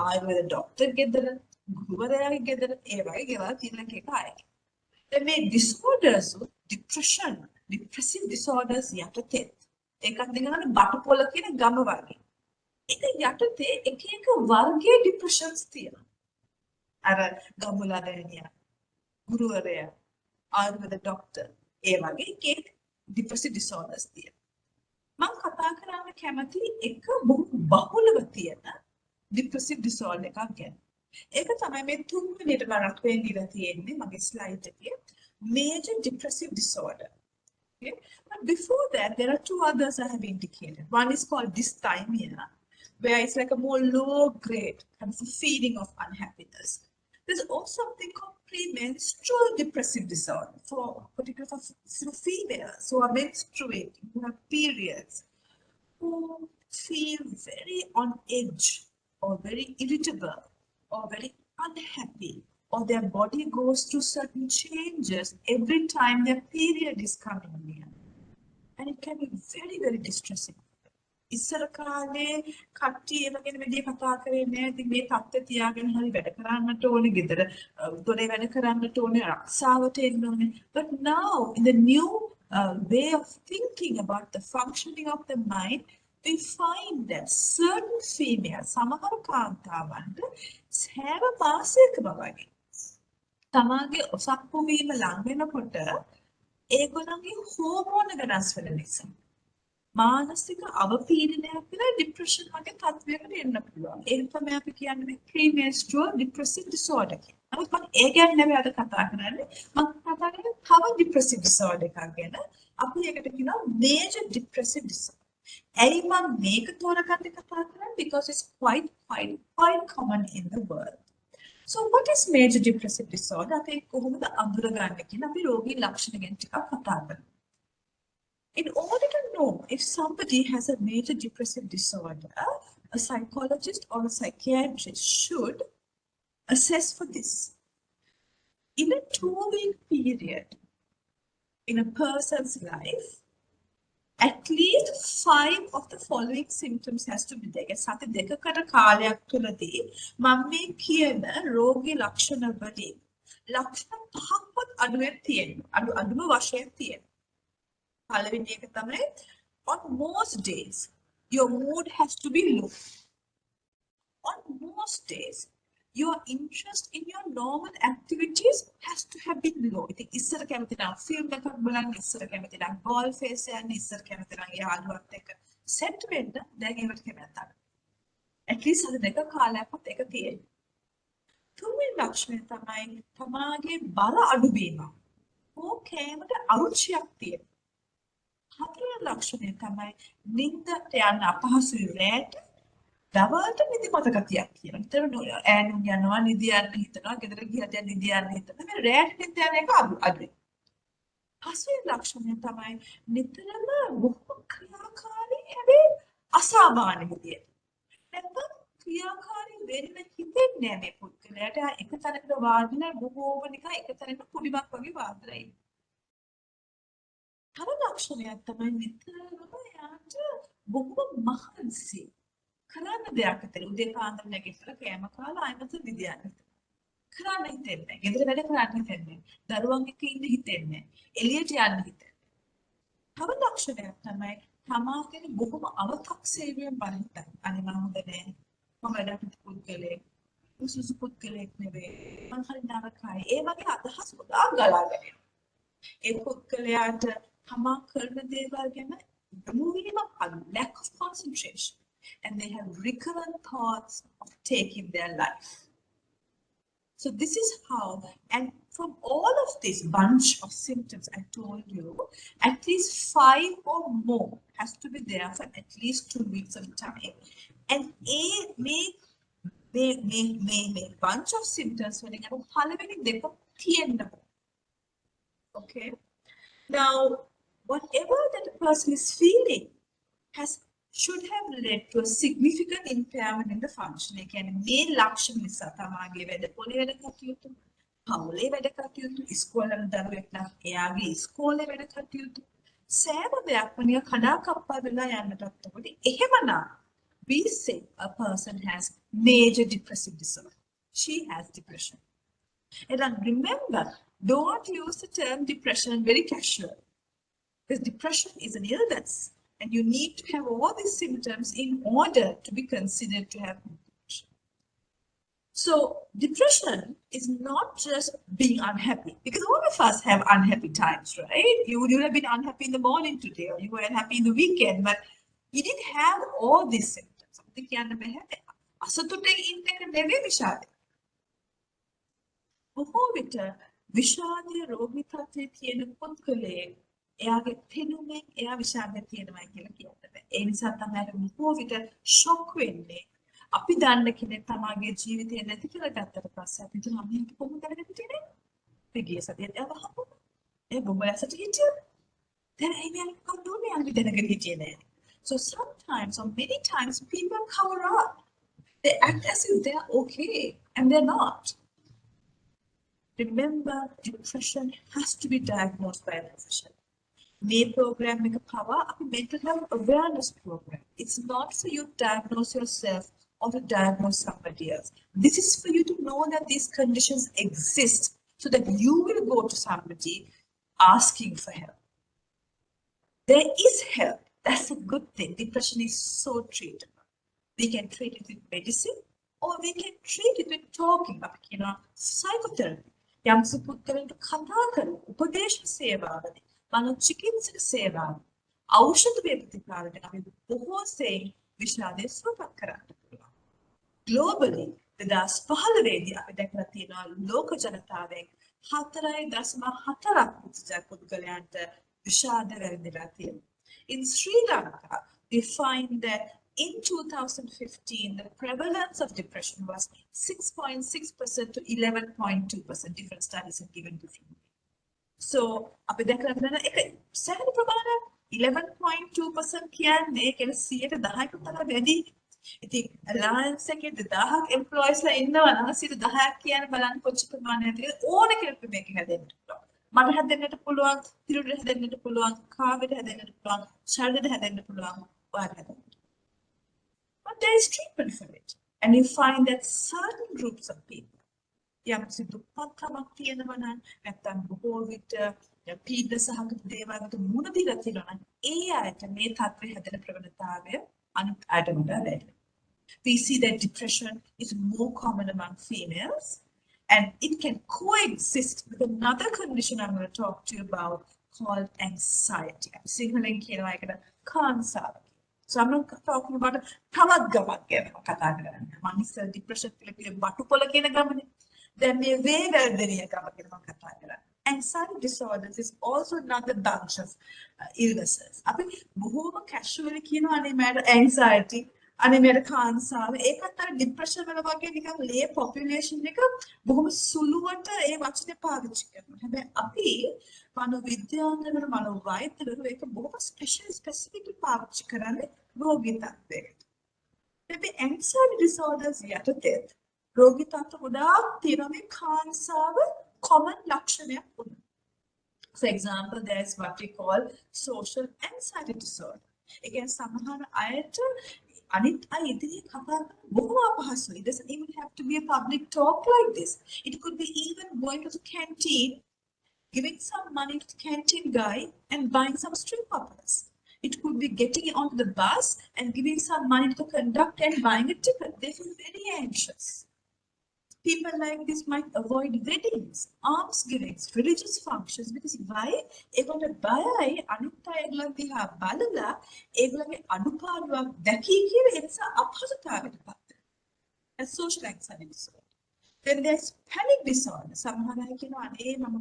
ආයුර්වේද ડોක්ටර් ගෙදර ගුරුවරයාගේ ගෙදර ඒ වගේ ගෙවල් තියෙන එක අය. දැන් මේ disorders depressive disorders යටතේ එකක් දෙකකට බටපොළ කියන ගම වගේ. ඒක යටතේ එක වර්ගයේ depressions තියෙනවා. අර ගම්මුලා දෑනියා ගුරුවරයා, ආයුර්වේද ડોක්ටර්, ඒ වගේ එක depressive disorders තියෙනවා. මම කතා කරන්න කැමති එක බහුලව තියෙන depressive disorder එකක් ගැන. ඒක තමයි මේ තුන්වෙනියට මම රත් වෙන්න ඉලා තියෙන්නේ මගේ ස්ලයිඩ් එකේ. Major depressive disorder. Okay? But before that, there are two others I have indicated. One is called dysthymia, where it's like a more low grade kind of a feeling of unhappiness. There's also something called premenstrual depressive disorder, particularly for females who are menstruating, who have periods, who feel very on edge or very irritable or very unhappy, or their body goes through certain changes every time their period is coming near. And it can be very, very distressing. ඉස්සර කාලේ කට්ටිය ඒ වගේ වැඩි කතා කරන්නේ නැහැ. ඉතින් මේ තත්ත්වය තියාගෙන හරි වැඩ කරන්නට ඕනේ. ගෙදර දොරේ වැඩ කරන්නට ඕනේ. රක්ෂාවට එන්න ඕනේ. But now in the new way of thinking about the functioning of the mind, we find that certain females, සමහර කාන්තාවන්ට සෑම මාසයකම වගේ තමාගේ ඔසප්පු වීම ලඟ වෙනකොට ඒගොල්ලන්ගේ හෝමෝන වෙනස් වෙන නිසා මානසික අවපීඩනයක් වෙලා ડિප්‍රෙෂන් වගේ තත්ත්වයකට එන්න පුළුවන්. ඒක තමයි අපි කියන්නේ premenstrual depressive disorder කියලා. නමුත් මම ඒ ගැන නෙවෙයි අද කතා කරන්නේ. මම කතා කරන්නේ තව depressive disorder එකක් ගැන. අපි ඒකට කියනවා major depressive disorder. ඇයි මම මේක තෝරගත්තේ කතා කරන්නේ? Because it's quite common in the world. So what is major depressive disorder? අපි කොහොමද අඳුරගන්නේ කියලා අපි රෝගී ලක්ෂණ ගැන ටිකක් කතා කරමු. In order to know if somebody has a major depressive disorder, a psychologist or a psychiatrist should assess for this. In a 2-week period in a person's life, at least 5 of the following symptoms has to be there. සති දෙකකට කාලයක් තුලදී මම මේ කියන රෝගී ලක්ෂණ වලින් ලක්ෂණ 5ක්වත් අඩුවෙන් තියෙනවා. අඩුම වශයෙන් තියෙනවා. පළවෙනි එක තමයි on most days your mood has to be low. On most days your interest in your normal activities has to have been low. ඉතින් ඉස්සර කැමති නම් ෆිල්ම් එකක් බලන්න, ඉස්සර කැමති නම් ගෝල්ෆ් ෆේස් යන්න, ඉස්සර කැමති නම් යාළුවත් එක්ක සෙට් වෙන්න, දැන් ඒවට කැමති නැහැ. at least අද දෙක කාලයක්වත් ඒක තියෙනවා. තුන්වෙනි ලක්ෂණය තමයි තමාගේ බර අඩු වීම. ඕකේමද අරුචියක් තියෙනවා. හතරවෙනි ලක්ෂණය තමයි නිින්දට යන්න අපහසුයි රැට. දවල්ට නිදිමත ගතියක් කියනවා. විතර ඈනුම් යනවා, නිදි යන්න හිතනවා, ගෙදර ගිහලා දැන් නිදි යන්න හිතනවා. මේ රැට නිදි යන එක අඩුයි. පස්වෙනි ලක්ෂණය තමයි නිතරම බොහොම ක්‍රියාකාරී හැබැයි අසාමාන්‍ය විදියට. නැත්නම් ක්‍රියාකාරී වෙන්න හිතෙන්නේ නැහැ මේ පුද්ගලයාට. එක තැනකට වාඩිලා බොහෝම නිකන් එක තැනකට කුඩිමක් වගේ වාඩිලා ඉන්න. තව ලක්ෂණයක් තමයි නිතරම යාට බොහොම මහන්සි කරන්න දෙයක් ඇතල උදේ පාන්දර නැගිටලා කෑම කාලා ආයෙත් නිදියන්න කරන්න හිතෙන්නේ නැහැ. ගෙදර වැඩ කරන්න හිතෙන්නේ නැහැ. දරුවන් එක්ක ඉන්න හිතෙන්නේ නැහැ. එළියට යන්න හිතෙන්නේ. තව ලක්ෂණයක් තමයි තමාගෙන බොහොම අව탁සේවියෙන් බලහිතයි. අනේ මම හොඳ නැහැ. මම වැඩට පුද්ගලෙක්. උසුසු පුද්ගලෙක් නෙවෙයි. මම හරි නරකයි. ඒ වගේ අදහස් ගොඩාක් ගලාගෙන එනවා. ඒ පුද්ගලයාට තමා කරන දේවල් ගැන දුවීමක් අඩු, lack of concentration, and they have recurrent thoughts of taking their life. So this is how, and from all of this bunch of symptoms I told you, at least 5 or more has to be there for at least 2 weeks of time. And a bunch of symptoms වලින් අර පළවෙනි දෙක තියෙන්න. Okay. Now, whatever that a person is feeling should have led to a significant impairment in the function. Again, main ලක්ෂණ නිසා තමාගේ වැඩ පොලේ වැඩ කටයුතු, පවුලේ වැඩ කටයුතු, ඉස්කෝලේ දරුවෙක් නම් එයාගේ ඉස්කෝලේ වැඩ කටයුතු සෑම දෙයක්ම නිකන් කඩාකප්පා වෙලා යන්නටත් උඩ. එහෙමනම් we say a person has major depressive disorder. She has depression. And then remember, don't use the term depression very casual. Because depression is an illness. And you need to have all these symptoms in order to be considered to have depression. So depression is not just being unhappy, because all of us have unhappy times, right? You have been unhappy in the morning today, or you were unhappy in the weekend, but you didn't have all these symptoms. Something කියන්න බෑ. අසතුටින් ඉන්න එක නෙවෙයි විෂාදය. බොහෝ විට විෂාදයේ රෝගී තත්ත්වයේ තියෙන පුද්ගලයෙක් එයාගේ පෙනුමෙන් එයා විෂාදය තියෙනවා කියලා කියන්න බෑ. ඒ නිසා තමයි බොහෝ විට ෂොක් වෙන්නේ. අපි දන්න කෙනෙක් තමගේ ජීවිතේ නැති කියලා ගත්තට පස්සේ අපි හිතනවා මේක කොහොමද දැනගන්න තියෙන්නේ? අපි ගිය සතියේ එයා වහපුවා. ඒ බොම්බලසට හිටියා. දැන් ඒ මියන් කොහොමද අපි දැනගෙන හිටියේ නෑ. So sometimes or many times people cover up. They act as if they're okay and they're not. Remember, depression has to be diagnosed by a professional. May program make a power of mental health awareness program. It's not for you to diagnose yourself or to diagnose somebody else. This is for you to know that these conditions exist so that you will go to somebody asking for help. There is help. That's a good thing. Depression is so treatable. We can treat it with medicine or we can treat it with talking, psychotherapy. යම්සි පුද්ගලයන්ට කතා කරන උපදේශ සේවාවදී මනෝචිකිත්සක සේවාව ඖෂධ වේ ප්‍රතිකාරයට අපි බොහෝ සෙයින් විෂාදය සුවපත් කරන්න පුළුවන්. Globally 2015 දී අපි දැකලා තියෙනවා ලෝක ජනතාවෙන් 4.4% පුද්ගලයන්ට විෂාද වැළඳලා තියෙනවා. In Sri Lanka, we find that in 2015, the prevalence of depression was 6.6% to 11.2%. Different studies have given different. So, අපි දැකලා තියෙනවා ඒක සෑහෙන ප්‍රමාණයක් 11.2% කියන්නේ ඒක 10%කට තරම් වැඩි. ඉතින් alliance එකේ 2000ක් employees ලා ඉන්නවා නම් 10%ක් කියන්නේ බලන්න කොච්චර ප්‍රමාණයක්ද ඕන කෙනෙක් මේක හැදෙන්න පුළුවන්. මට හැදෙන්නට පුළුවන්, තිරුට හැදෙන්නට පුළුවන්, කාවෙට හැදෙන්නට පුළුවන්, ශරීරෙට හැදෙන්නට පුළුවන්, ඔයාලට හැදෙන්න. But there is treatment for it. And you find that certain groups of people, යම්කිසි දුක්ඛමක් තියෙනවා නම් නැත්නම් බොහෝ විට පීඩන සහගත දේවල්කට මුහුණ දීලා තියෙනවා නම් ඒ අයට මේ තත්ත්වය හැදෙන ප්‍රවණතාවය අනිත් අයට වඩා වැඩි. We see that depression is more common among females and it can coexist with another condition I'm going to talk to you about called anxiety. I'm signaling කියනවා ඒකට කාන්සාව. So I'm not talking about සමගමක් ගැන කතා කරන්නේ. මම ඉස්සර depression කියලා කිව්වේ බටුපොළ කියන ගමනේ. දැන් මේ වේවැල්දෙනිය ගම ගැන මම කතා කරන්නේ. Anxiety disorders is also another bunch of illnesses. අපි බොහෝම casually කියනවා අනේ මට anxiety, අනේ මට කාන්සාව. ඒකත් අර depression වල වගේ නිකන් ලේ population එක බොහොම සුළුවට ඒ වචනේ පාවිච්චි කරනවා. හැබැයි අපි මනෝවිද්‍යාඥවරු මනෝවෛද්‍යවරු ඒක බොහොම specifically පාවිච්චි කරන්නේ රෝගී තත්ත්වයකට. හැබැයි anxiety disorders යටතේ රෝගී තත්ත්ව ගොඩාක් තියෙනවා මේ කාන්සාව common ලක්ෂණයක් වුණා. For example, there is what we call social anxiety disorder. Again, සමහර අයට අනිත් අය ඉදිරියේ කතා කරන්න බොහොම අපහසුයි. It doesn't even have to be a public talk like this. It could be even going to the canteen, giving some money to the canteen guy and buying some string puppets. It could be getting onto the bus and giving some money to the conductor and buying a ticket. They feel very anxious. People like this might avoid weddings, alms givings, religious functions because why? ඒගොල්ලෝ බයයි අනිත් අය ඒගොල්ලන් දිහා බලලා ඒගොල්ලන්ගේ අඩුපාඩුවක් දැකී කියලා ඒ නිසා අපහසුතාවයටපත් වෙනවා. That's social anxiety disorder. Then there's panic disorder. සමහර අය කියනවා අනේ මම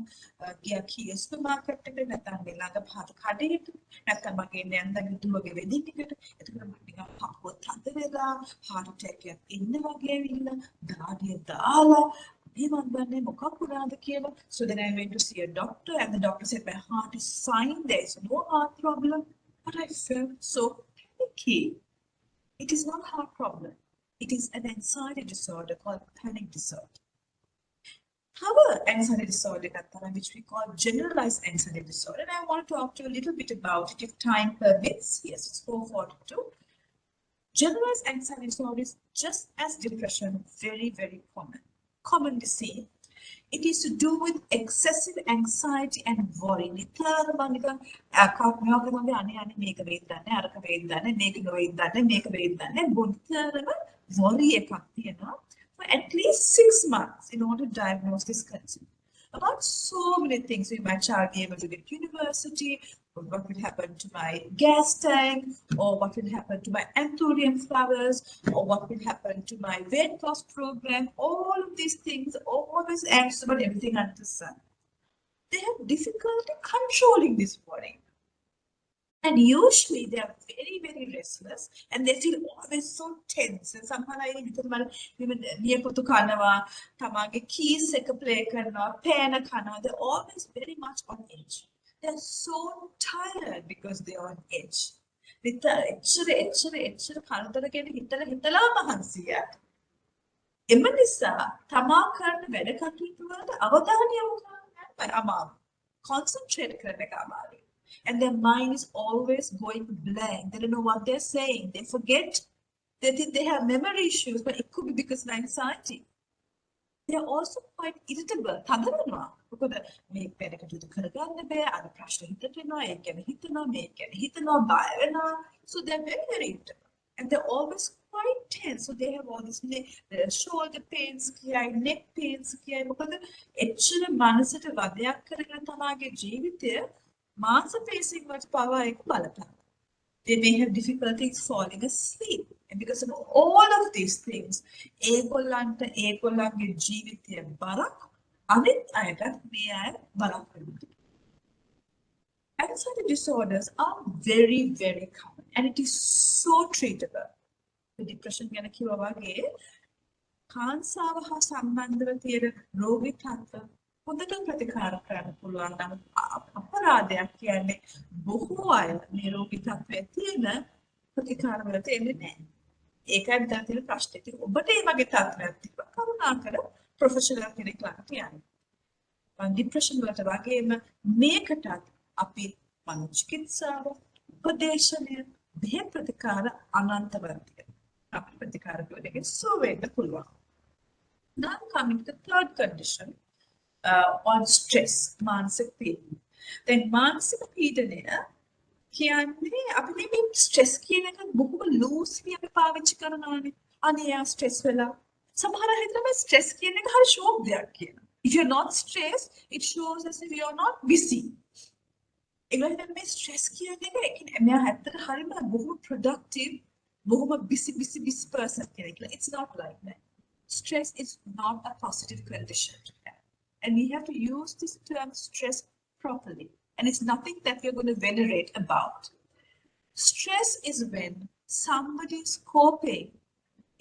ගියා කී සුපර් මාකට් එකට නැත්නම් මේ ළඟ පහත කඩේට නැත්නම් මගේ නෑන්දගේ දුවගේ වෙඩින් එකට එතකොට මට නිකන් පපුව තද වෙලා heart attack එකක් ඉන්න වගේ ඇවිල්ලා දාඩිය දාලා මේ මන් දන්නේ මොකක් වුණාද කියලා. So then I went to see a doctor and the doctor said my heart is fine, there is no heart problem, but I felt so panicky. It is not a heart problem. It is an anxiety disorder called panic disorder. However, anxiety disorder, which we call generalized anxiety disorder, and I want to talk to you a little bit about it if time permits. Yes, it's 4:42. Generalized anxiety disorder is just as depression, very, very commonly seen. It is to do with excessive anxiety and worry. worry එකක් තියෙනවා for at least 6 months in order to diagnose this condition. About so many things. Will my child be able to get university? Or what will happen to my gas tank? Or what will happen to my anthurium flowers? Or what will happen to my weight loss program? All of these things always anxious about everything under the sun. They have difficulty controlling this worry. And usually they are very, very restless and they feel always so tense. And somehow I even near Putukanawa, Tamage keys play karna, pen kana, they're always very much on edge. They're so tired because they're on edge. එම නිසා තමා කරන වැඩ කටයුතු වලට අවධානය යොමු කරන්න අමාරු. Concentrate කරන එක අමාරුයි. And their mind is always going blank. They don't know what they're saying. They forget. They think they have memory issues, but it could be because of anxiety. They're also quite irritable. තදවෙනවා. මොකද මේ වැඩ කටයුතු කරගන්න බෑ. අර ප්‍රශ්න හිතට එනවා, ඒක ගැන හිතනවා, මේක ගැන හිතනවා, බය වෙනවා. So they're very, very irritable. And they're always quite tense. So they have all this shoulder pains, neck pains. මොකද එච්චර මනසට වදයක් කරගෙන තමයිගේ ජීවිතය මාංශපේශීන් වලට පවා ඒක බලපාන. They may have difficulties falling asleep. And because of all of these things, ඒගොල්ලන්ගේ ජීවිතය බරක් අනිත් අයටත් මේ අය බරක් වෙනවා. Anxiety disorders are very, very common and it is so treatable. The depression ගැන කිව්වා වගේ කාන්සාව හා සම්බන්ධව තියෙන රෝගී තත්ත්ව හොඳට ප්‍රතිකාර කරන්න පුළුවන්. නම් අපරාධයක් කියන්නේ බොහෝ අය මේ රෝගී තත්ත්වයේ තියෙන ප්‍රතිකාර වලට එන්නේ නැහැ. ඒකයි මෙතන තියෙන ප්‍රශ්නේ. ඉතින් ඔබට මේ වගේ තත්ත්වයක් තිබ්බා කරුණාකර ප්‍රොෆෙෂනල් කෙනෙක් ළඟට යන්න. ડિප්‍රෙෂන් වලට වගේම මේකටත් අපි මනෝචිකිත්සාව, උපදේශනය, බෙහෙත් ප්‍රතිකාර අනන්තවත් අපි ප්‍රතිකාර කරන එක සුව වෙන්න පුළුවන්. Now coming to the third condition on stress, මානසික පීඩනය. දැන් මානසික පීඩනය කියන්නේ අපි මේ ස්ට්‍රෙස් කියන එක බොහොම ලූස්ලි අපි පාවිච්චි කරනවානේ. අනේ යා ස්ට්‍රෙස් වෙලා. සමහර අය හිතනවා ස්ට්‍රෙස් කියන එක හරි ෂෝක් දෙයක් කියලා. If you're not stressed, it shows as if you're not busy. ඒගොල්ලෝ මේ ස්ට්‍රෙස් කියන එක මෙයා ඇත්තට හරිම බොහොම productive, බොහොම busy person කෙනෙක්. It's not like that. Stress is not a positive condition to have. And we have to use this term stress properly. And it's nothing that we're going to venerate about. Stress is when somebody's coping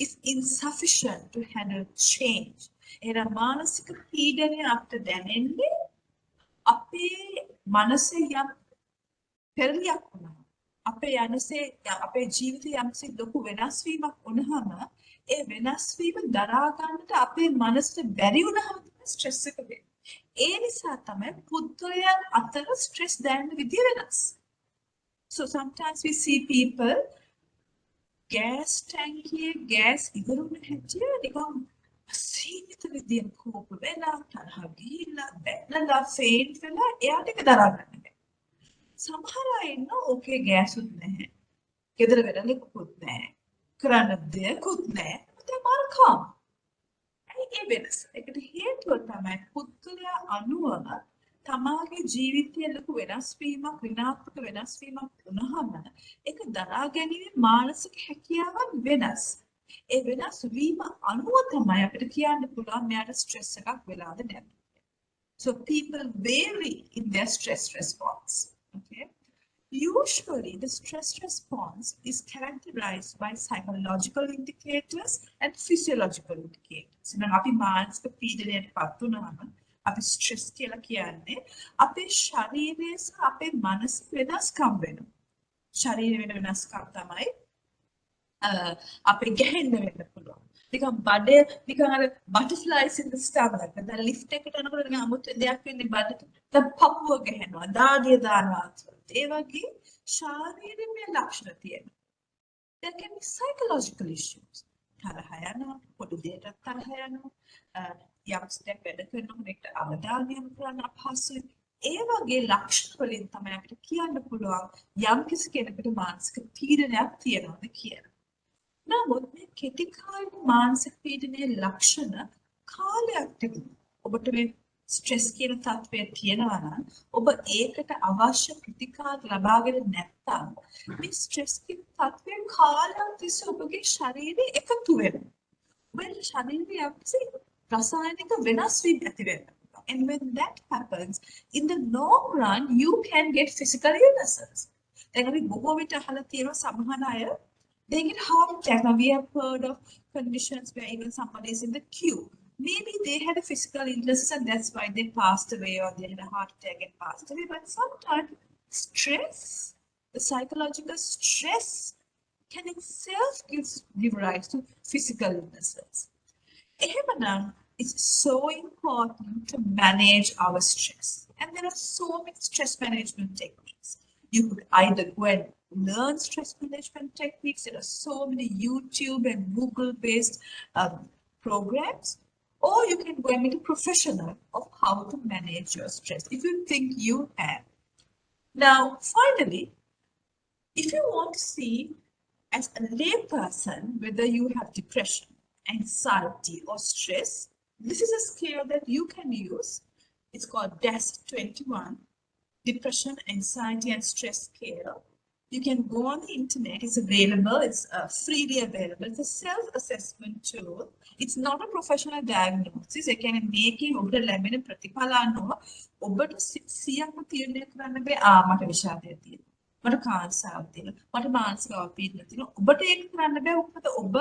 is insufficient to handle change. And a මානසික පීඩනය අපිට දැනෙන්නේ අපේ මනසේ යම් පෙරලියක් වුණා. අපේ ජීවිතයේ යම්සි ලොකු වෙනස් වීමක් වුණාම ඒ වෙනස් වීම දරා ගන්නට අපේ මනසට බැරි වුණාම ස්ට්‍රෙස් එක වෙන්නේ. ඒ නිසා තමයි පුද්ගලයන් අතර ස්ට්‍රෙස් දැනෙන විදිය වෙනස්. So sometimes we see people gas tankiye gas ඉවරුන හැටි නිකන් සීමිත විදියෙන් කෝප වෙලා තරහ ගිහිල්ලා බැලලා ෆේන් වෙලා එයාට ඒක දරා ගන්න බැහැ. සමහර අය ඉන්නවා ඕකේ ගෑස් උත් නැහැ. ගෙදර වැඩලෙකුත් නැහැ. කරන්න දෙයක්වත් නැහැ. ඒ මාර්කම්. ඒ වෙනස. ඒකට හේතුව තමයි පුද්ගලයා අනුව තමාගේ ජීවිතයේ ලොකු වෙනස් වීමක් ඍණාත්මක වෙනස් වීමක් වුණාම ඒක දරා ගැනීමේ මානසික හැකියාවක් වෙනස්. ඒ වෙනස් වීම අනුව තමයි අපිට කියන්න පුළුවන් මෙයාට ස්ට්‍රෙස් එකක් වෙලාද නැද්ද. So people vary in their stress response. Okay. Usually the stress response is characterized by psychological indicators and physiological indicators. ඉතින් අපි මානසික පීඩනයට පත් වුණාම අපි ස්ට්‍රෙස් කියලා කියන්නේ අපේ ශරීරයේ සහ අපේ මනසේ වෙනස්කම් වෙනවා. ශරීරයේ වෙන වෙනස්කම් තමයි අපේ ගැහෙන්න වෙන්න පුළුවන්. නිකන් බඩේ නිකන් අර butterflies in the stomach. දැන් lift එකට යනකොට නිකන් අමුතු දෙයක් වෙන්නේ බඩට. දැන් පපුව ගැහෙනවා, දාඩිය දානවා. ඒ වගේ ශාරීරික ලක්ෂණ තියෙනවා. There can be psychological issues. තරහ යනවා, පොඩි දෙයකට තරහ යනවා. යම් ස්ටෙප් වැඩ කරනකොට ඒකට අවධානය යොමු කරන්න අපහසුයි. ඒ වගේ ලක්ෂණ වලින් තමයි අපිට කියන්න පුළුවන් යම් කිසි කෙනෙකුට මානසික පීඩනයක් තියෙනවද කියලා. නමුත් මේ කෙටි කාල මානසික පීඩනයේ ලක්ෂණ කාලයක් තිබුණා. ඔබට මේ ස්ට්‍රෙස් කියන තත්ත්වය තියෙනවා නම් ඔබ ඒකට අවශ්‍ය ප්‍රතිකාර ලබාගෙන නැත්නම් මේ ස්ට්‍රෙස් කියන තත්ත්වය කාලයක් තිස්සේ ඔබගේ ශරීරයේ එකතු වෙනවා. ඔබේ ශරීරයේ යම්කිසි රසායනික වෙනස් වීම ඇති වෙනවා. And when that happens, in the long run, you can get physical illnesses. දැන් අපි බොහෝ විට අහලා තියෙනවා සමහර අය they get heart attack. Now we have heard of conditions where even somebody is in the queue. Maybe they had a physical illness and that's why they passed away, or they had a heart attack and passed away. But sometimes stress, the psychological stress, can itself give rise to physical illnesses. Ehemanan, it's so important to manage our stress. And there are so many stress management techniques. You could either go and learn stress management techniques. There are so many YouTube and Google-based programs. Or you can go and meet a professional of how to manage your stress if you think you have. Now, finally, if you want to see as a layperson whether you have depression, anxiety, or stress, this is a scale that you can use. It's called DASS-21, Depression, Anxiety, and Stress Scale. You can go on the internet. It's available. It's freely available. It's a self-assessment tool. It's not a professional diagnosis. I can make it over the lemon pratipalano. Over to 6 තීරණය කරන්න බෑ. මට විෂාදය තියෙනවා. මට කාන්සාව තියෙනවා. මට මානසික අවපීඩන තියෙනවා. ඔබට ඒක කරන්න බෑ. මොකද ඔබ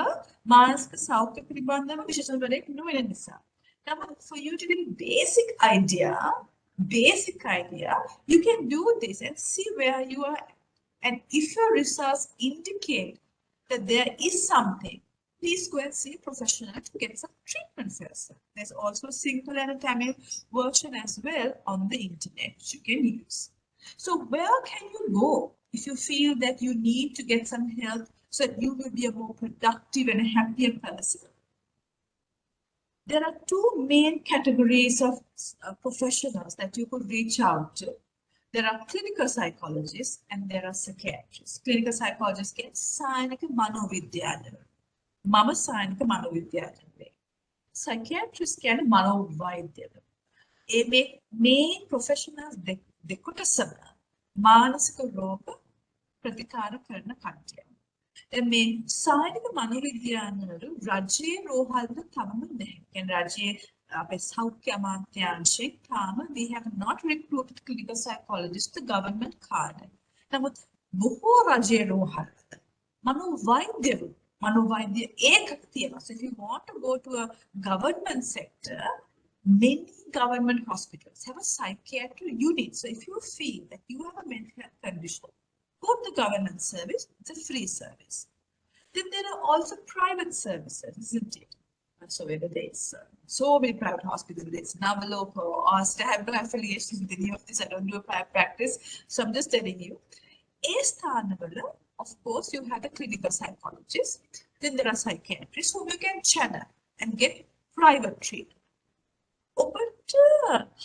මානසික සෞඛ්‍ය පිළිබඳව විශේෂඥයෙක් නොවන නිසා. Now, for you to get a basic idea, you can do this and see where you are. And if your results indicate that there is something, please go and see a professional to get some treatment for yourself. There's also a Sinhala and a Tamil version as well on the internet which you can use. So where can you go if you feel that you need to get some help so that you will be a more productive and a happier person? There are two main categories of professionals that you could reach out to. There are clinical psychologists and there are psychiatrists. Clinical psychologists get සායනික මනෝවිද්‍යාඥයෝ. මම සායනික මනෝවිද්‍යාඥයෙක්. Psychiatrists කියන්නේ මනෝවෛද්‍යවරු. මේ professionals දෙකොටසම මානසික රෝග ප්‍රතිකාර කරන කට්ටිය. දැන් මේ සායනික මනෝවිද්‍යාඥවරු රජයේ රෝහල්වල තවම නැහැ. කියන්නේ රජයේ අපේ සෞඛ්‍ය අමාත්‍යාංශයෙන් තාම we have not recruited clinical psychologists to government card. නමුත් බොහෝ රජයේ රෝහල්වල මනෝවෛද්‍ය ඒකක තියෙනවා. So if you want to go to a government sector, many government hospitals have a psychiatric unit. So if you feel that you have a mental health condition, go to the government service. It's a free service. Then there are also private services, isn't it? So whether there's so many private hospitals, there's Navaloka or Asta, I have no affiliation with any of this. I don't do a private practice. So I'm just telling you. Of course, you have a clinical psychologist. Then there are psychiatrists whom you can channel and get private treatment. ඔබට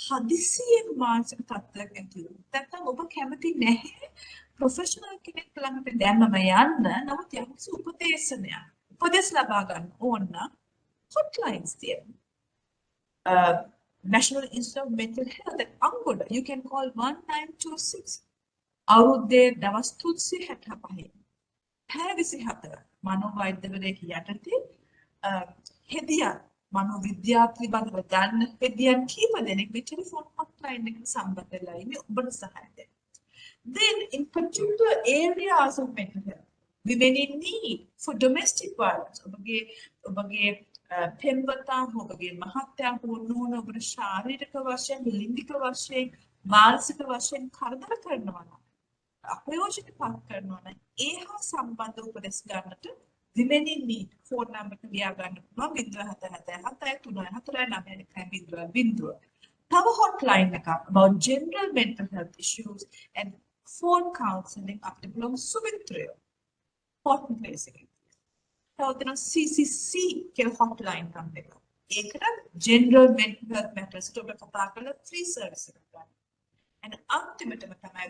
හදිසියෙන් මානසික තත්ත්වයක් ඇති වෙනවා. නැත්නම් ඔබ කැමති නැහැ ප්‍රොෆෙෂනල් කෙනෙක් ළඟට දැම්මම යන්න. නමුත් යම්කිසි උපදෙස් ලබා ගන්න ඕන නම් hotlines there. National Institute of Mental Health at Angola. You can call 1926. අවුරුද්දේ දවස් 365. පැය 24 මනෝවෛද්‍යවරයෙක් යටතේ හෙදියන් මනෝවිද්‍යාව පිළිබඳව දන්න හෙදියන් කීප දෙනෙක් මේ ටෙලිෆෝන් හොට්ලයින් එකට සම්බන්ධ වෙලා ඉන්නේ ඔබට සහාය දෙන්න. Then in particular areas of mental health, women in need for domestic violence. ඔබගේ පෙම්වතා ඔබගේ මහත්තයා වුණොත් ඔබට ශාරීරික වශයෙන් ලිංගික වශයෙන් මානසික වශයෙන් කරදර කරනවා නම් අපයෝජිත පත් කරනවා නම් ඒ හා සම්බන්ධ උපදෙස් ගන්නට women in need phone number එක ලියා ගන්න පුළුවන් 0777 තව hotline එකක් about general mental health issues and phone counseling අපිට පුළුවන් සුමිත්‍රය hotline place එකේ තවදෙන CCC කියලා hotline number එක ඒකට general mental health matters ඔබ කතා කරලා free service එකක් ගන්න. and අන්තිමටම තමයි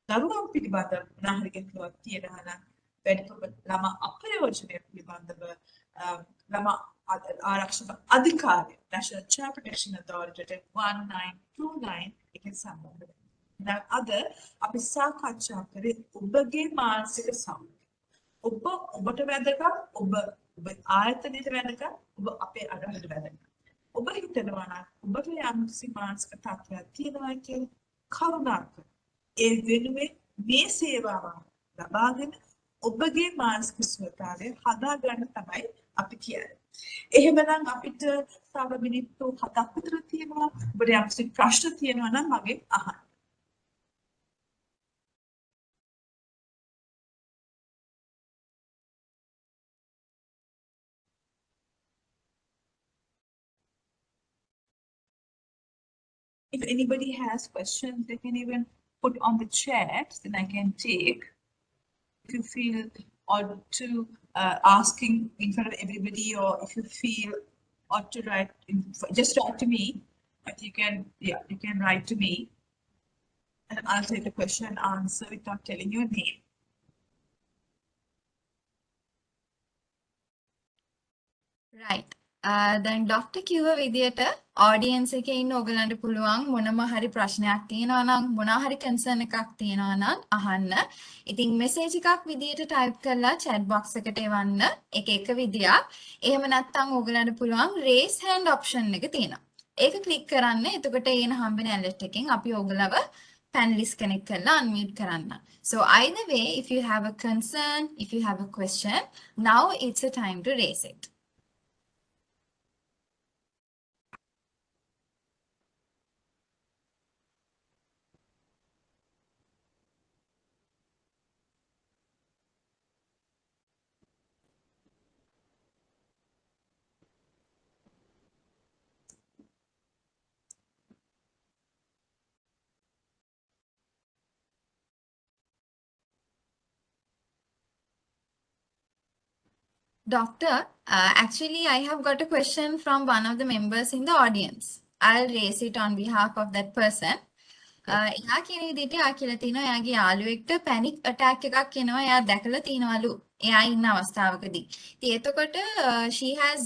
දරුවන් පිළිබඳ නාහරික ගැටලුවක් තියෙනවා නම් වැඩිපුර ළමා අපයෝජනය පිළිබඳව ළමා ආරක්ෂක අධිකාරිය National Child Protection Authority 1929 එකෙන් සම්බන්ධ වෙනවා. දැන් අද අපි සාකච්ඡා කරේ ඔබගේ මානසික සෞඛ්‍යය. ඔබට වැදගත්, ඔබ ආයතනයට වැදගත්, ඔබ අපේ අරමුණට වැදගත්. ඔබ හිතනවා නම් ඔබට යම්කිසි මානසික තත්ත්වයක් තියෙනවා කියලා කරුණාකර ඒ වෙනුවෙන් මේ සේවාව ලබාගෙන ඔබගේ මානසික සුවතාවය හදාගන්න තමයි අපි කියන්නේ. එහෙමනම් අපිට තව මිනිත්තු 7ක් විතර තියෙනවා. ඔබට යම්කිසි ප්‍රශ්න තියෙනවා නම් මගෙන් අහන්න. If anybody has questions, they can even put on the chat, then I can take. If you feel odd to asking in front of everybody, or if you feel odd to write, just write to me. But you can write to me, and I'll take the question and answer without telling your name. right. දැන් ડોක්ටර් කිව්ව විදියට ඔඩියන්ස් එකේ ඉන්න ඔයගලන්ට පුළුවන් මොනම හරි ප්‍රශ්නයක් තියෙනවා නම් මොනවා හරි කන්සර්න් එකක් තියෙනවා නම් අහන්න. ඉතින් මෙසේජ් එකක් විදියට ටයිප් කරලා chat box එකට එවන්න. එක විදියක්. එහෙම නැත්නම් ඔයගලන්ට පුළුවන් raise hand option එක තියෙනවා. ඒක ක්ලික් කරන්න. එතකොට එන හම්බෙන alert එකෙන් අපි ඔයගලව panelist කෙනෙක් කරලා unmute කරන්න. So either way, if you have a concern, if you have a question, now it's a time to raise it. Doctor, actually, I have got a question from one of the members in the audience. I'll raise it on behalf of that person. එයා කියන විදිහට එයා කියලා තිනවා එයාගේ යාළුවෙක්ට panic attack එකක් එනවා එයා දැකලා තිනවලු එයා ඉන්න අවස්ථාවකදී. ඉතින් එතකොට she has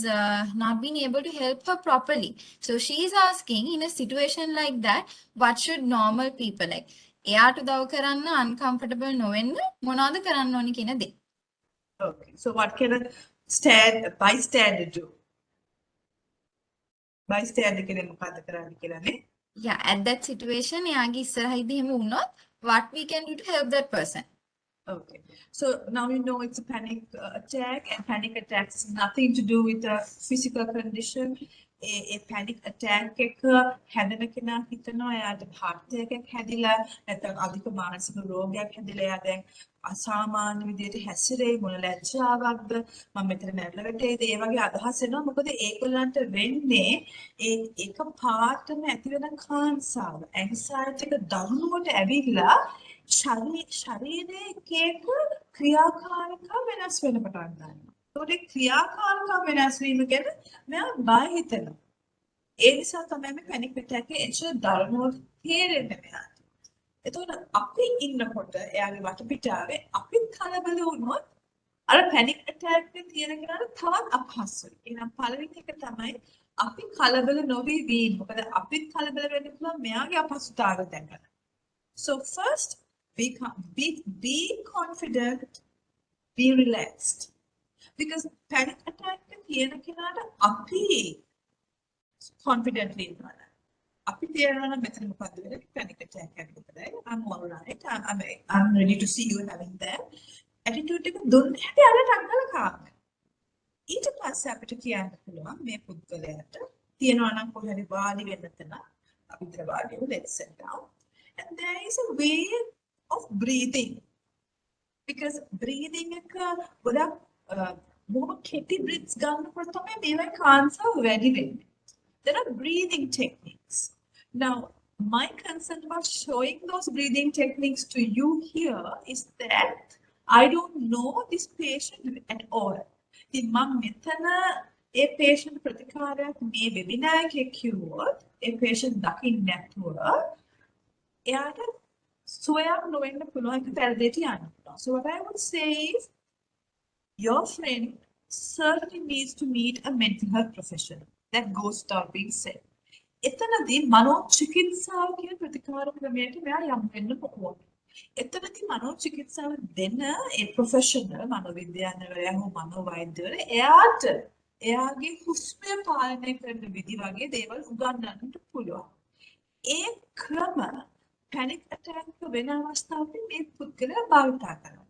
not been able to help her properly. So she is asking in a situation like that what should normal people like එයාට උදව් කරන්න uncomfortable නොවෙන්න මොනවද කරන්න ඕනි කියන දේ. Okay, so what can a bystander do? Bystander කියන්නේ මොකද්ද කරන්න කියලානේ? Yeah, at that situation, එයාගේ ඉස්සරහින්දී එහෙම වුණොත් what we can do to help that person. Okay, so now you know it's a panic attack, and panic attacks nothing to do with a physical condition. A panic attack එක හැදෙන කෙනා හිතනවා එයාට heart එකක් හැදිලා නැත්නම් අධික මානසික රෝගයක් හැදිලා එයා දැන් අසාමාන්‍ය විදිහට හැසිරෙයි මොන ලැජ්ජාවක්ද මම මෙතන මැරලා වැටේද ඒ වගේ අදහස් එනවා මොකද ඒගොල්ලන්ට වෙන්නේ ඒක පාටම ඇති වෙන කාන්සාව ඇන්සයිටි එක දරුණුවට ඇවිල්ලා ශරීරයේ එක ක්‍රියාකාරකම් වෙනස් වෙන පටන් ගන්නවා. ඒකට ක්‍රියාකාරකම් වෙනස් වීම ගැන මම බය හිතෙනවා. ඒ නිසා තමයි මේ පැනික් ඇටැක් එක එච්චර දරුණුවට තේරෙන්නේ මෙයාට. එතකොට අපි ඉන්නකොට එයාගේ වටපිටාවේ අපිත් කලබල වුණොත් අර පැනික් ඇටැක් එකේ තියෙන කෙනාට තවත් අපහසුයි. එහෙනම් පළවෙනි එක තමයි අපි කලබල නොවි වීම. මොකද අපිත් කලබල වෙන්න පුළුවන් මෙයාගේ අපහසුතාවය දැකලා. So first be confident, be relaxed. Because panic attack එක තියෙන කෙනාට අපි confidently ඉන්නවා. අපි තේරෙනවා නම් මෙතන මොකද්ද වෙන්නේ panic attack එකක් විතරයි. I'm all right. I'm ready to see you having that. attitude එක දුන්න හැටි අර ටංගල කාම. ඊට පස්සේ අපිට කියන්න පුළුවන් මේ පුද්ගලයාට තියෙනවා නම් කොහරි වාඩි වෙන්න තැන අපිට වාඩි වෙන්න let's sit down. And there is a way of breathing. Because breathing එක ගොඩක් බොහොම කෙටි breaths ගන්නකොට තමයි මේවා කාන්සර් වැඩි වෙන්නේ. There are breathing techniques. Now, my concern about showing those breathing techniques to you here is that I don't know this patient at all. ඉතින් මම මෙතන ඒ patient ප්‍රතිකාරයක් මේ webinar එකේ කිව්වොත් ඒ patient දකින්න නැතුව එයාට සොයක් නොවෙන්න පුළුවන් එක පෙරදෙට යන්න පුළුවන්. So what I would say is your friend certainly needs to meet a mental health professional. That goes without being said. එතනදී මනෝචිකිත්සාව කියන ප්‍රතිකාර ක්‍රමයට මෙයා යම් වෙන්න ඕන. එතනදී මනෝචිකිත්සාව දෙන ඒ ප්‍රොෆෙෂනල් මනෝවිද්‍යාඥවරයා හෝ මනෝවෛද්‍යවරයා එයාගේ හුස්මය පාලනය කරන විදි වගේ දේවල් උගන්වන්නට පුළුවන්. ඒ ක්‍රම පැනික් ඇටැක් වෙන අවස්ථාවකදී මේ පුද්ගලයා භාවිතා කරනවා.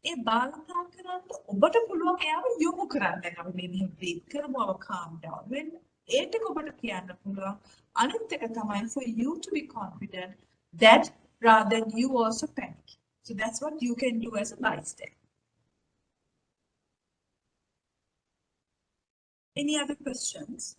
ඒ භාවිතා කරන්න ඔබට පුළුවන් එයාව යොමු කරන්න. දැන් අපි මේ මෙහෙම බ්‍රීත් කරමු අව calm down වෙන්න. ඒකට ඔබට කියන්න පුළුවන්. අනිත් එක තමයි for you to be confident that rather than you also panic. So that's what you can do as a bystander. Any other questions?